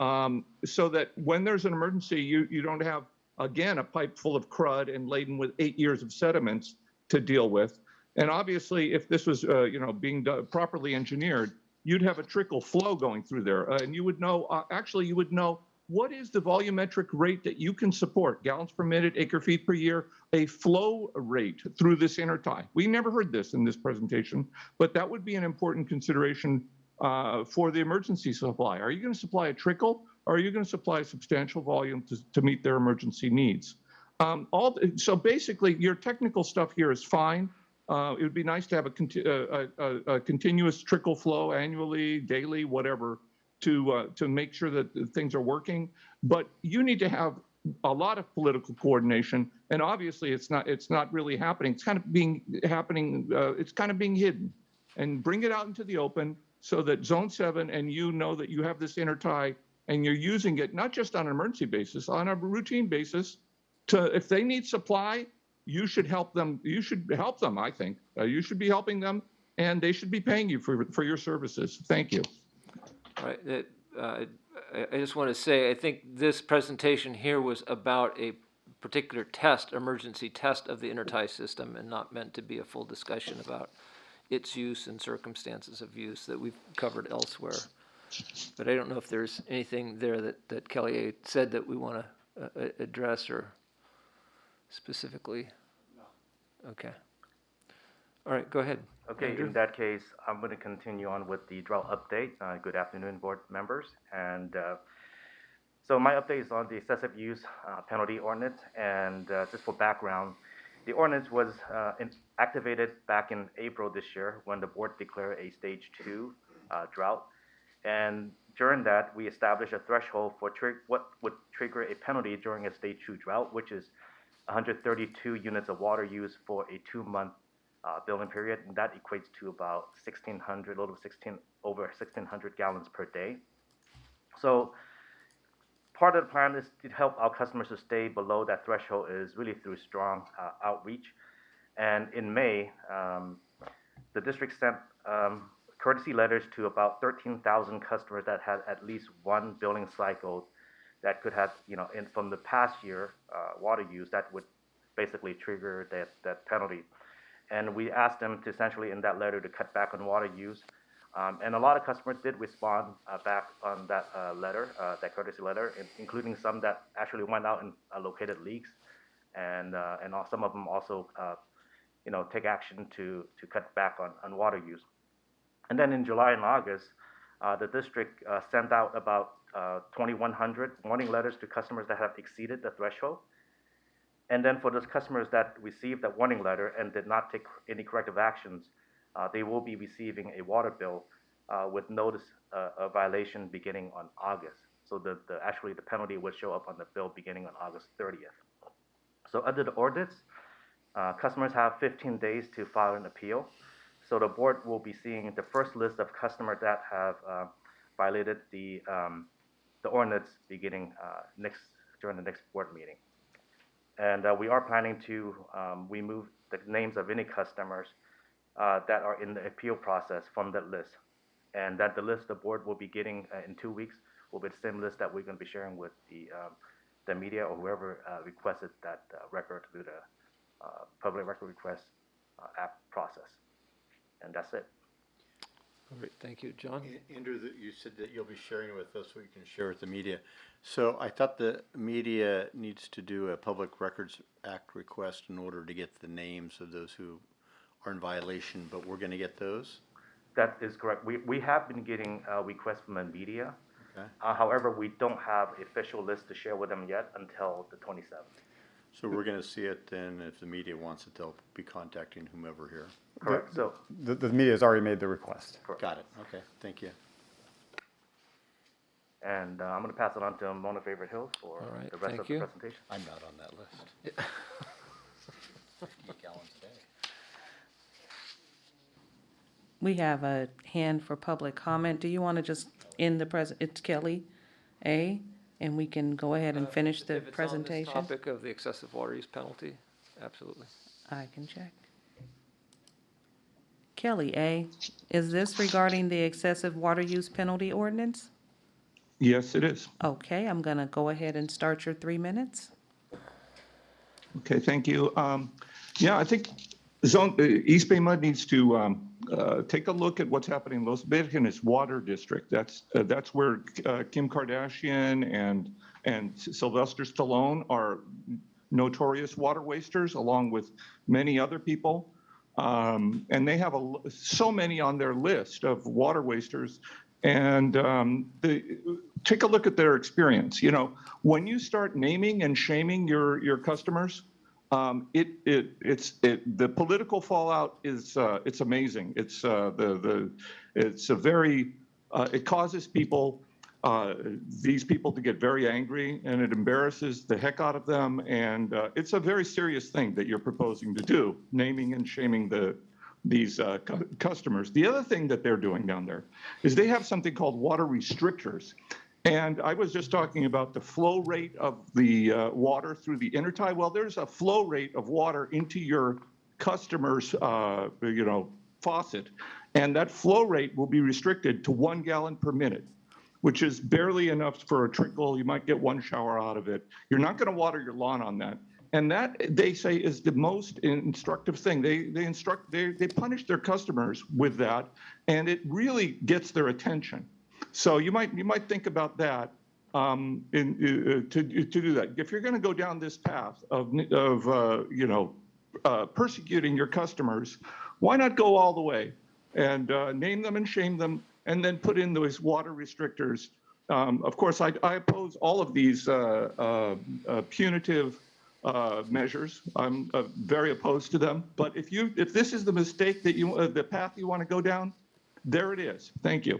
so that when there's an emergency, you don't have, again, a pipe full of crud and laden with 8 years of sediments to deal with. And obviously, if this was you know, being properly engineered, you'd have a trickle flow going through there, and you would know, actually, you would know what is the volumetric rate that you can support, gallons per minute, acre feet per year, a flow rate through this intertie. We never heard this in this presentation, but that would be an important consideration for the emergency supply. Are you going to supply a trickle, or are you going to supply a substantial volume to meet their emergency needs? So basically, your technical stuff here is fine. It would be nice to have a continuous trickle flow annually, daily, whatever, to make sure that things are working. But you need to have a lot of political coordination, and obviously it's not really happening. It's kind of being happening. It's kind of being hidden. and bring it out into the open so that Zone 7 and you know that you have this intertie and you're using it not just on an emergency basis, on a routine basis. If they need supply, you should help them. You should help them, I think. You should be helping them, and they should be paying you for your services. Thank you. All right. I just want to say, I think this presentation here was about a particular test, emergency test of the intertie system, and not meant to be a full discussion about its use and circumstances of use that we've covered elsewhere. But I don't know if there's anything there that Kelly said that we want to address or specifically. No. Okay. All right, go ahead. Okay, Andrew? in that case, I'm going to continue on with the drought update. Good afternoon, board members. And so my update is on the excessive use penalty ordinance. And just for background, the ordinance was activated back in April this year when the board declared a stage 2 drought. And during that, we established a threshold for what would trigger a penalty during a stage 2 drought, which is 132 units of water use for a 2-month billing period, and that equates to about 1,600, over 1,600 gallons per day. So part of the plan is to help our customers to stay below that threshold is really through strong outreach. And in May, the district sent courtesy letters to about 13,000 customers that had at least one billing cycle that could have, from the past year water use that would basically trigger that penalty. And we asked them to essentially in that letter to cut back on water use. And a lot of customers did respond back on that letter, that courtesy letter, including some that actually went out and located leaks. And some of them also, take action to cut back on water use. And then in July and August, the district sent out about 2,100 warning letters to customers that have exceeded the threshold. And then for those customers that received that warning letter and did not take any corrective actions, they will be receiving a water bill with notice of violation beginning on August. So actually the penalty would show up on the bill beginning on August 30th. So under the ordinance, customers have 15 days to file an appeal. So the board will be seeing the first list of customers that have violated the ordinance beginning during the next board meeting. And we are planning to remove the names of any customers that are in the appeal process from that list. And that the list the board will be getting in 2 weeks will be the same list that we're going to be sharing with the media or whoever requested that record through the public record request app process. And that's it. All right, thank you. John? Andrew, you said that you'll be sharing it with us so you can share with the media. So I thought the media needs to do a Public Records Act request in order to get the names of those who are in violation, but we're going to get those? That is correct. We have been getting requests from the media. Okay. However, we don't have an official list to share with them yet until the 27th. So we're going to see it then. If the media wants it, they'll be contacting whomever here. Correct. So The media has already made the request. correct. Got it. Okay. Thank you. And I'm going to pass it on to Mona Favorite Hills for All right, the rest thank of you. the presentation. I'm not on that list. 58 gallons a day. We have a hand for public comment. Do you want to just end the it's Kelly A, and we can go ahead and finish the If it's presentation? on this topic of the excessive water use penalty, absolutely. I can check. Kelly A, is this regarding the excessive water use penalty ordinance? Yes, it is. Okay, I'm going to go ahead and start your 3 minutes. Okay, thank you. Yeah, I think East Bay Mud needs to take a look at what's happening in Los Bates and its water district. That's where Kim Kardashian and Sylvester Stallone are notorious water wasters, along with many other people. And they have so many on their list of water wasters. And take a look at their experience. You know, when you start naming and shaming your customers, the political fallout is it's amazing. It's it causes people these people to get very angry, and it embarrasses the heck out of them. And it's a very serious thing that you're proposing to do, naming and shaming customers. The other thing that they're doing down there is they have something called water restrictors. And I was just talking about the flow rate of the water through the intertie. Well, there's a flow rate of water into your customer's, faucet, and that flow rate will be restricted to 1 gallon per minute, which is barely enough for a trickle. You might get 1 shower out of it. You're not going to water your lawn on that. And that, they say, is the most instructive thing. They punish their customers with that, and it really gets their attention. So you might think about that to do that. If you're going to go down this path of persecuting your customers, why not go all the way and name them and shame them, and then put in those water restrictors? Of course, I oppose all of these punitive measures. I'm very opposed to them. But if this is the mistake that the path you want to go down, there it is. Thank you.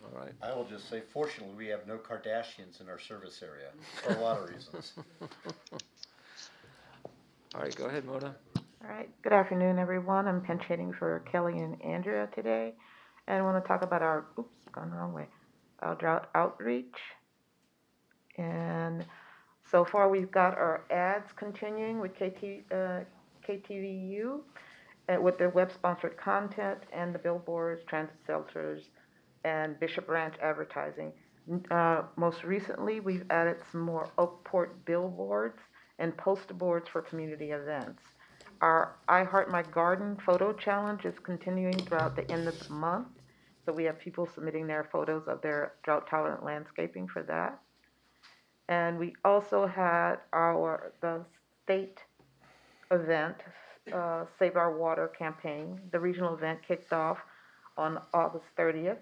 All right. I will just say, fortunately, we have no Kardashians in our service area for a lot of reasons. All right, go ahead, Mona. All right, good afternoon, everyone. I'm pinch hitting for Kelly and Andrea today. And I want to talk about our, gone the wrong way, our drought outreach. And so far, we've got our ads continuing with KTVU with their web-sponsored content and the billboards, transit shelters, and Bishop Ranch advertising. Most recently, we've added some more Oakport billboards and poster boards for community events. Our I Heart My Garden photo challenge is continuing throughout the end of the month. So we have people submitting their photos of their drought-tolerant landscaping for that. And we also had the state event, Save Our Water campaign. The regional event kicked off on August 30th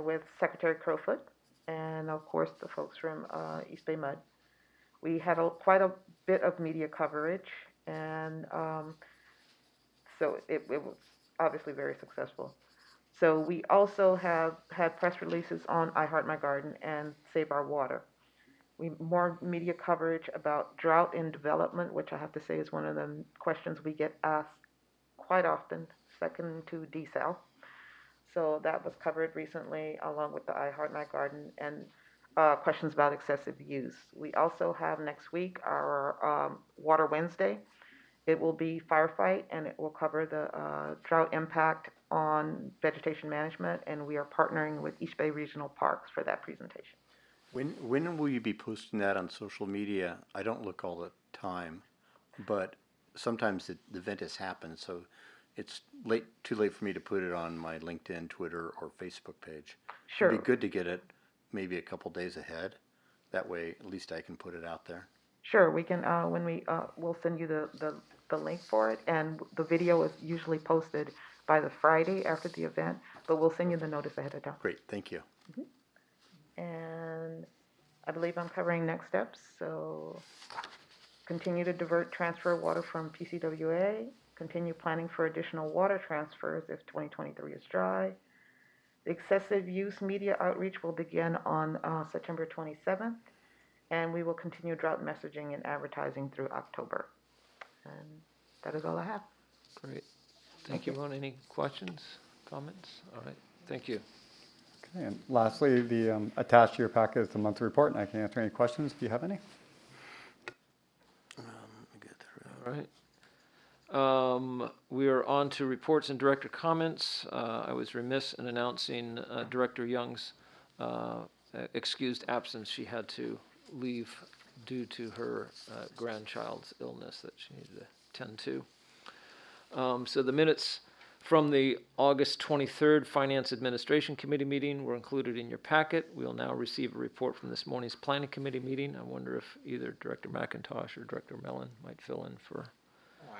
with Secretary Crowfoot and, of course, the folks from East Bay MUD. We had quite a bit of media coverage, and so it was obviously very successful. So we also have had press releases on I Heart My Garden and Save Our Water. More media coverage about drought in development, which I have to say is one of the questions we get asked quite often, second to desal. So that was covered recently, along with the I Heart My Garden, and questions about excessive use. We also have next week our Water Wednesday. It will be firefight, and it will cover the drought impact on vegetation management, and we are partnering with East Bay Regional Parks for that presentation. When will you be posting that on social media? I don't look all the time, but sometimes the event has happened, so it's too late for me to put it on my LinkedIn, Twitter, or Facebook page. Sure. It'd be good to get it maybe a couple days ahead. That way, at least I can put it out there. Sure, we can, we'll send you the link for it, and the video is usually posted by the Friday after the event, but we'll send you the notice ahead of time. Great, thank you. And I believe I'm covering next steps, so continue to divert transfer water from PCWA, continue planning for additional water transfers if 2023 is dry. The excessive use media outreach will begin on September 27th, and we will continue drought messaging and advertising through October. And that is all I have. Great. Thank you, Mona. Any questions, comments? All right, thank you. Okay, and lastly, attached to your packet is the monthly report, and I can answer any questions if you have any. All right. We are on to reports and director comments. I was remiss in announcing Director Young's excused absence. She had to leave due to her grandchild's illness that she needed to tend to. So the minutes from the August 23rd Finance Administration Committee meeting were included in your packet. We'll now receive a report from this morning's Planning Committee meeting. I wonder if either Director McIntosh or Director Mellon might fill in for... Oh,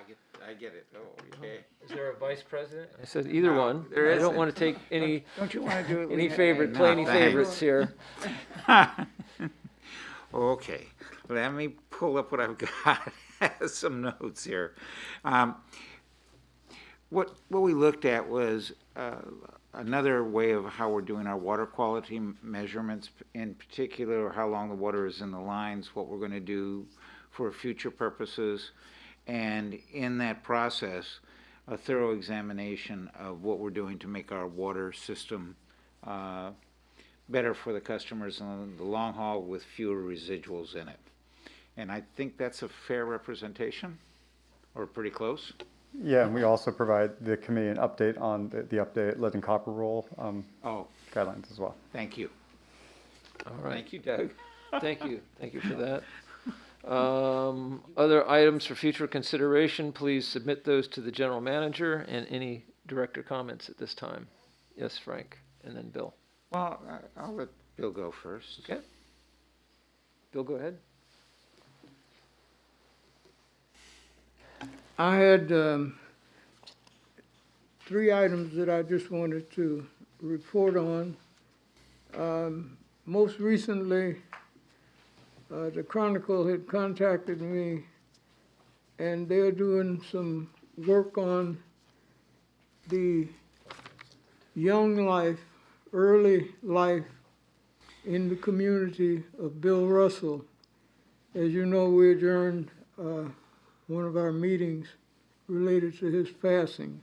I get it. Oh, okay. Is there a vice president? I said either one. There I don't isn't. want to take any... Don't you want to do it? Any Hey, favorite, no, play any thanks. favorites here. Okay, let me pull up what I've got. Some notes here. What we looked at was another way of how we're doing our water quality measurements, in particular how long the water is in the lines, what we're going to do for future purposes. And in that process, a thorough examination of what we're doing to make our water system better for the customers in the long haul with fewer residuals in it. And I think that's a fair representation, or pretty close. Yeah, and we also provide the committee an update on the updated lead and copper rule guidelines as well. Thank you. All right. Thank you, Doug. Thank you for that. Other items for future consideration, please submit those to the general manager, and any director comments at this time. Yes, Frank, and then Bill. Well, I'll let Bill go first. Okay. Bill, go ahead. I had 3 items that I just wanted to report on. Most recently, the Chronicle had contacted me, and they're doing some work on the young life, early life in the community of Bill Russell. As you know, we adjourned one of our meetings related to his passing.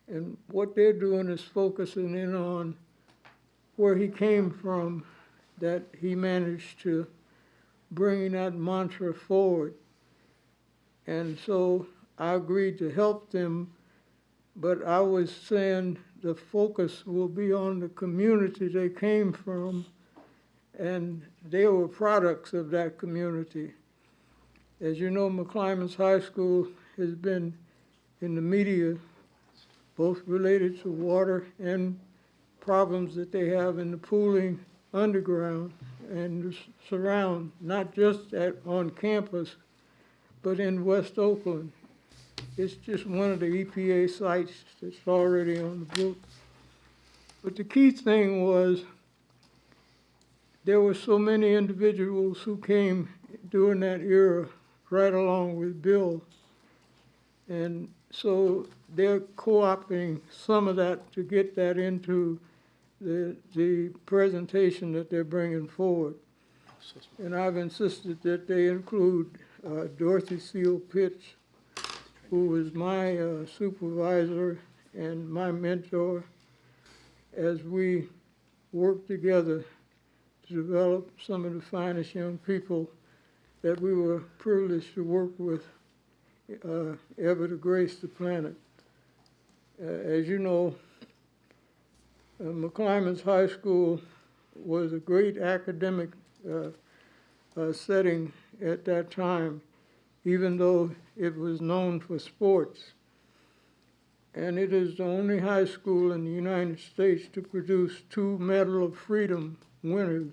And what they're doing is focusing in on where he came from, that he managed to bring that mantra forward. And so I agreed to help them, but I was saying the focus will be on the community they came from, and they were products of that community. As you know, McClymonds High School has been in the media, both related to water and problems that they have in the pooling underground and surround, not just on campus, but in West Oakland. It's just one of the EPA sites that's already on the book. But the key thing was there were so many individuals who came during that era right along with Bill. And so they're co-opting some of that to get that into the presentation that they're bringing forward. And I've insisted that they include Dorothy Seal Pitts, who was my supervisor and my mentor, as we work together to develop some of the finest young people that we were privileged to work with ever to grace the planet. As you know, McClymonds High School was a great academic setting at that time, even though it was known for sports. And it is the only high school in the United States to produce 2 Medal of Freedom winners.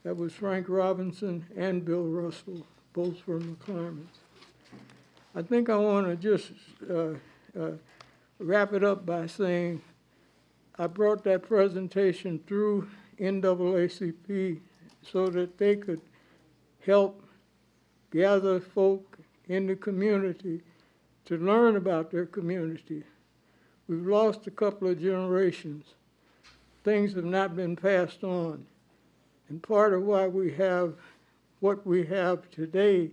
That was Frank Robinson and Bill Russell, both from McClymonds. I think I want to just wrap it up by saying I brought that presentation through NAACP so that they could help gather folk in the community to learn about their community. We've lost a couple of generations. Things have not been passed on. And part of why we have what we have today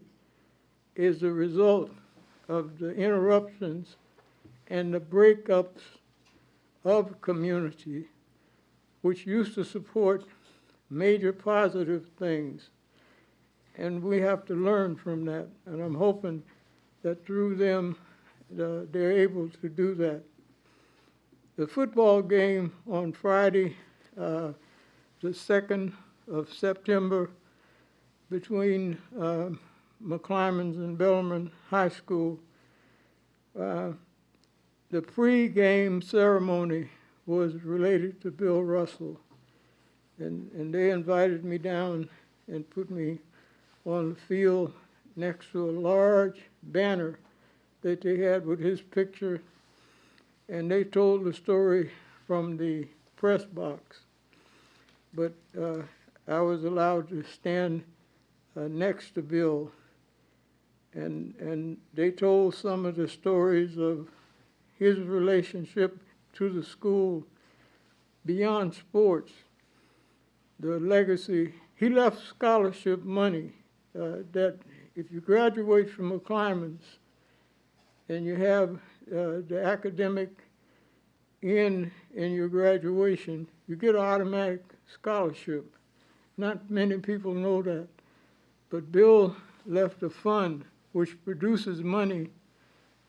is the result of the interruptions and the breakups of community, which used to support major positive things. And we have to learn from that. And I'm hoping that through them, they're able to do that. The football game on Friday, the 2nd of September, between McClymonds and Bellarmine High School, the pre-game ceremony was related to Bill Russell. And they invited me down and put me on the field next to a large banner that they had with his picture. And they told the story from the press box. But I was allowed to stand next to Bill. And they told some of the stories of his relationship to the school beyond sports, the legacy. He left scholarship money that if you graduate from McClymonds and you have the academic end in your graduation, you get an automatic scholarship. Not many people know that. But Bill left a fund which produces money,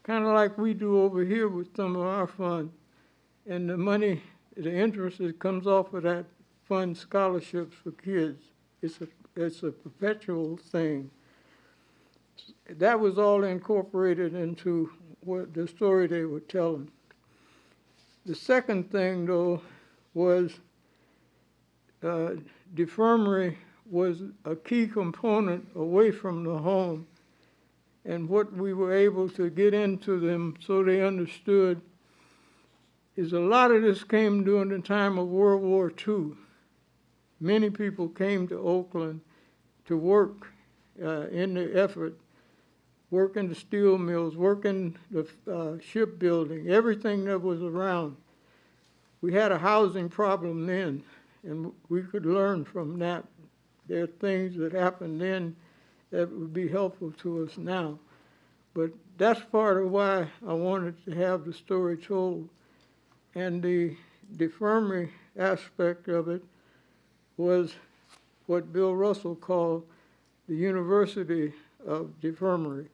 kind of like we do over here with some of our funds. And the money, the interest that comes off of that fund scholarships for kids. It's a perpetual thing. That was all incorporated into what the story they were telling. The second thing, though, was infirmary was a key component away from the home, and what we were able to get into them so they understood is a lot of this came during the time of World War II. Many people came to Oakland to work in the effort, work in the steel mills, work in the shipbuilding, everything that was around. We had a housing problem then, and we could learn from that. There are things that happened then that would be helpful to us now. But that's part of why I wanted to have the story told. And the infirmary aspect of it was what Bill Russell called the University of Infirmary.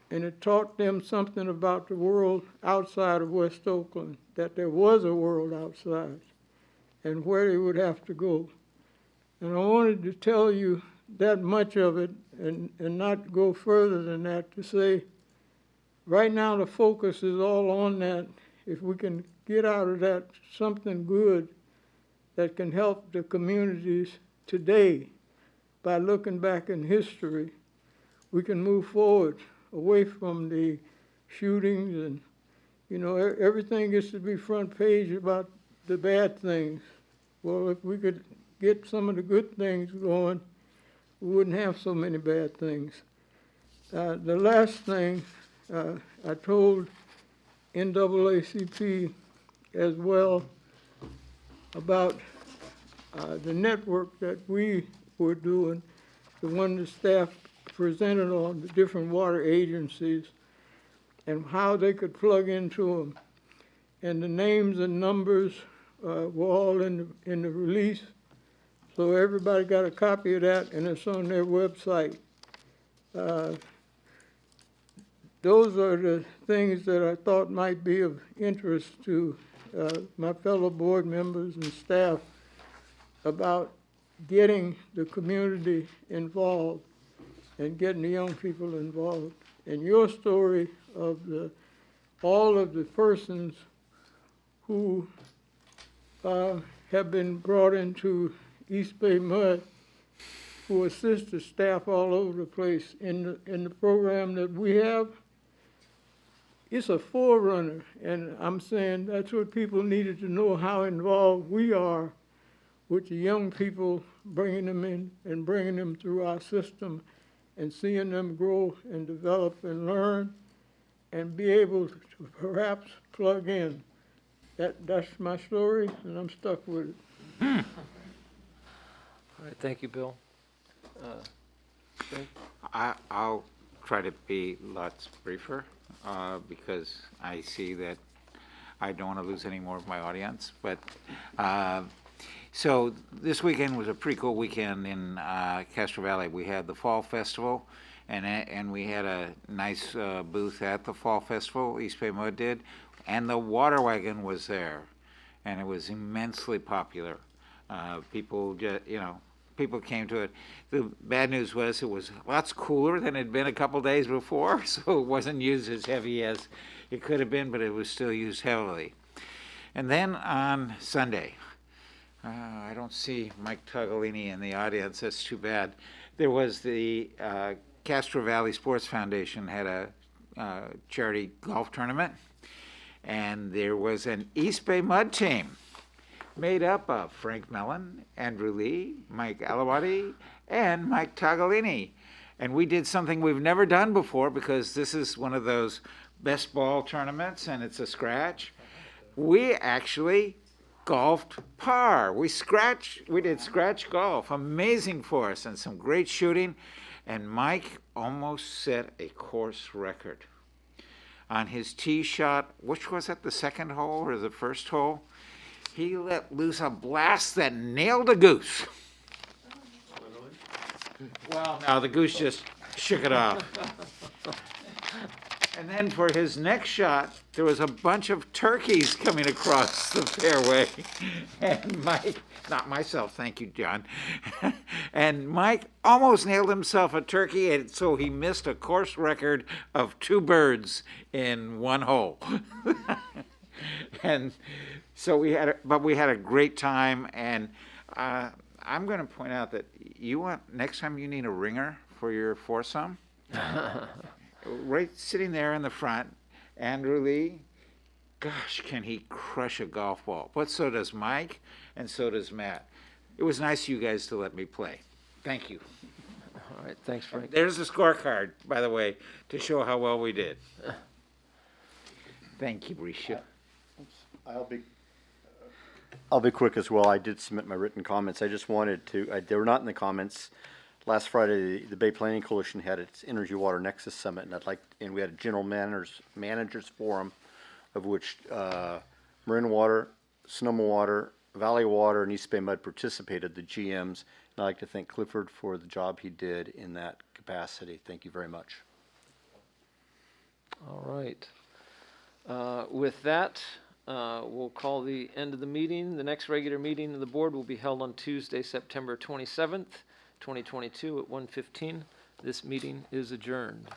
And it taught them something about the world outside of West Oakland, that there was a world outside and where they would have to go. And I wanted to tell you that much of it and not go further than that, to say right now the focus is all on that. If we can get out of that something good that can help the communities today by looking back in history, we can move forward away from the shootings and, you know, everything gets to be front page about the bad things. Well, if we could get some of the good things going, we wouldn't have so many bad things. The last thing, I told NAACP as well about the network that we were doing, the one the staff presented on the different water agencies and how they could plug into them. And the names and numbers were all in the release. So everybody got a copy of that, and it's on their website. Those are the things that I thought might be of interest to my fellow board members and staff about getting the community involved and getting the young people involved. And your story of all of the persons who have been brought into East Bay MUD, who assist the staff all over the place in the program that we have, it's a forerunner. And I'm saying that's what people needed to know, how involved we are with the young people, bringing them in and bringing them through our system and seeing them grow and develop and learn and be able to perhaps plug in. That's my story, and I'm stuck with it. All right, thank you, Bill. I'll try to be lots briefer because I see that I don't want to lose any more of my audience. But so this weekend was a pretty cool weekend in Castro Valley. We had the Fall Festival, and we had a nice booth at the Fall Festival. East Bay MUD did, and the water wagon was there, and it was immensely popular. People just, people came to it. The bad news was it was lots cooler than it had been a couple days before, so it wasn't used as heavy as it could have been, but it was still used heavily. And then on Sunday, I don't see Mike Togolini in the audience, that's too bad. There was the Castro Valley Sports Foundation had a charity golf tournament, and there was an East Bay MUD team made up of Frank Mellon, Andrew Lee, Mike Alawati, and Mike Togolini. And we did something we've never done before, because this is one of those best ball tournaments and it's a scratch. We actually golfed par. We did scratch golf. Amazing for us, and some great shooting. And Mike almost set a course record. on his tee shot, which was at the second hole or the first hole, he let loose a blast that nailed a goose. Well, no, the goose just shook it off. And then for his next shot, there was a bunch of turkeys coming across the fairway. And Mike, not myself, thank you, John. And Mike almost nailed himself a turkey, and so he missed a course record of 2 birds in 1 hole. And so we had a great time, and I'm going to point out that next time you need a ringer for your foursome, right sitting there in the front, Andrew Lee, gosh, can he crush a golf ball. But so does Mike, and so does Matt. It was nice of you guys to let me play. Thank you. All right, thanks, Frank. There's the scorecard, by the way, to show how well we did. Thank you, Risha. I'll be quick as well. I did submit my written comments. I just wanted to, they were not in the comments. Last Friday, the Bay Planning Coalition had its Energy Water Nexus Summit, and we had a general managers forum, of which Marin Water, Sonoma Water, Valley Water, and East Bay Mud participated, the GMs. And I'd like to thank Clifford for the job he did in that capacity. Thank you very much. All right. With that, we'll call the end of the meeting. The next regular meeting of the board will be held on Tuesday, September 27th, 2022 at 1:15. This meeting is adjourned.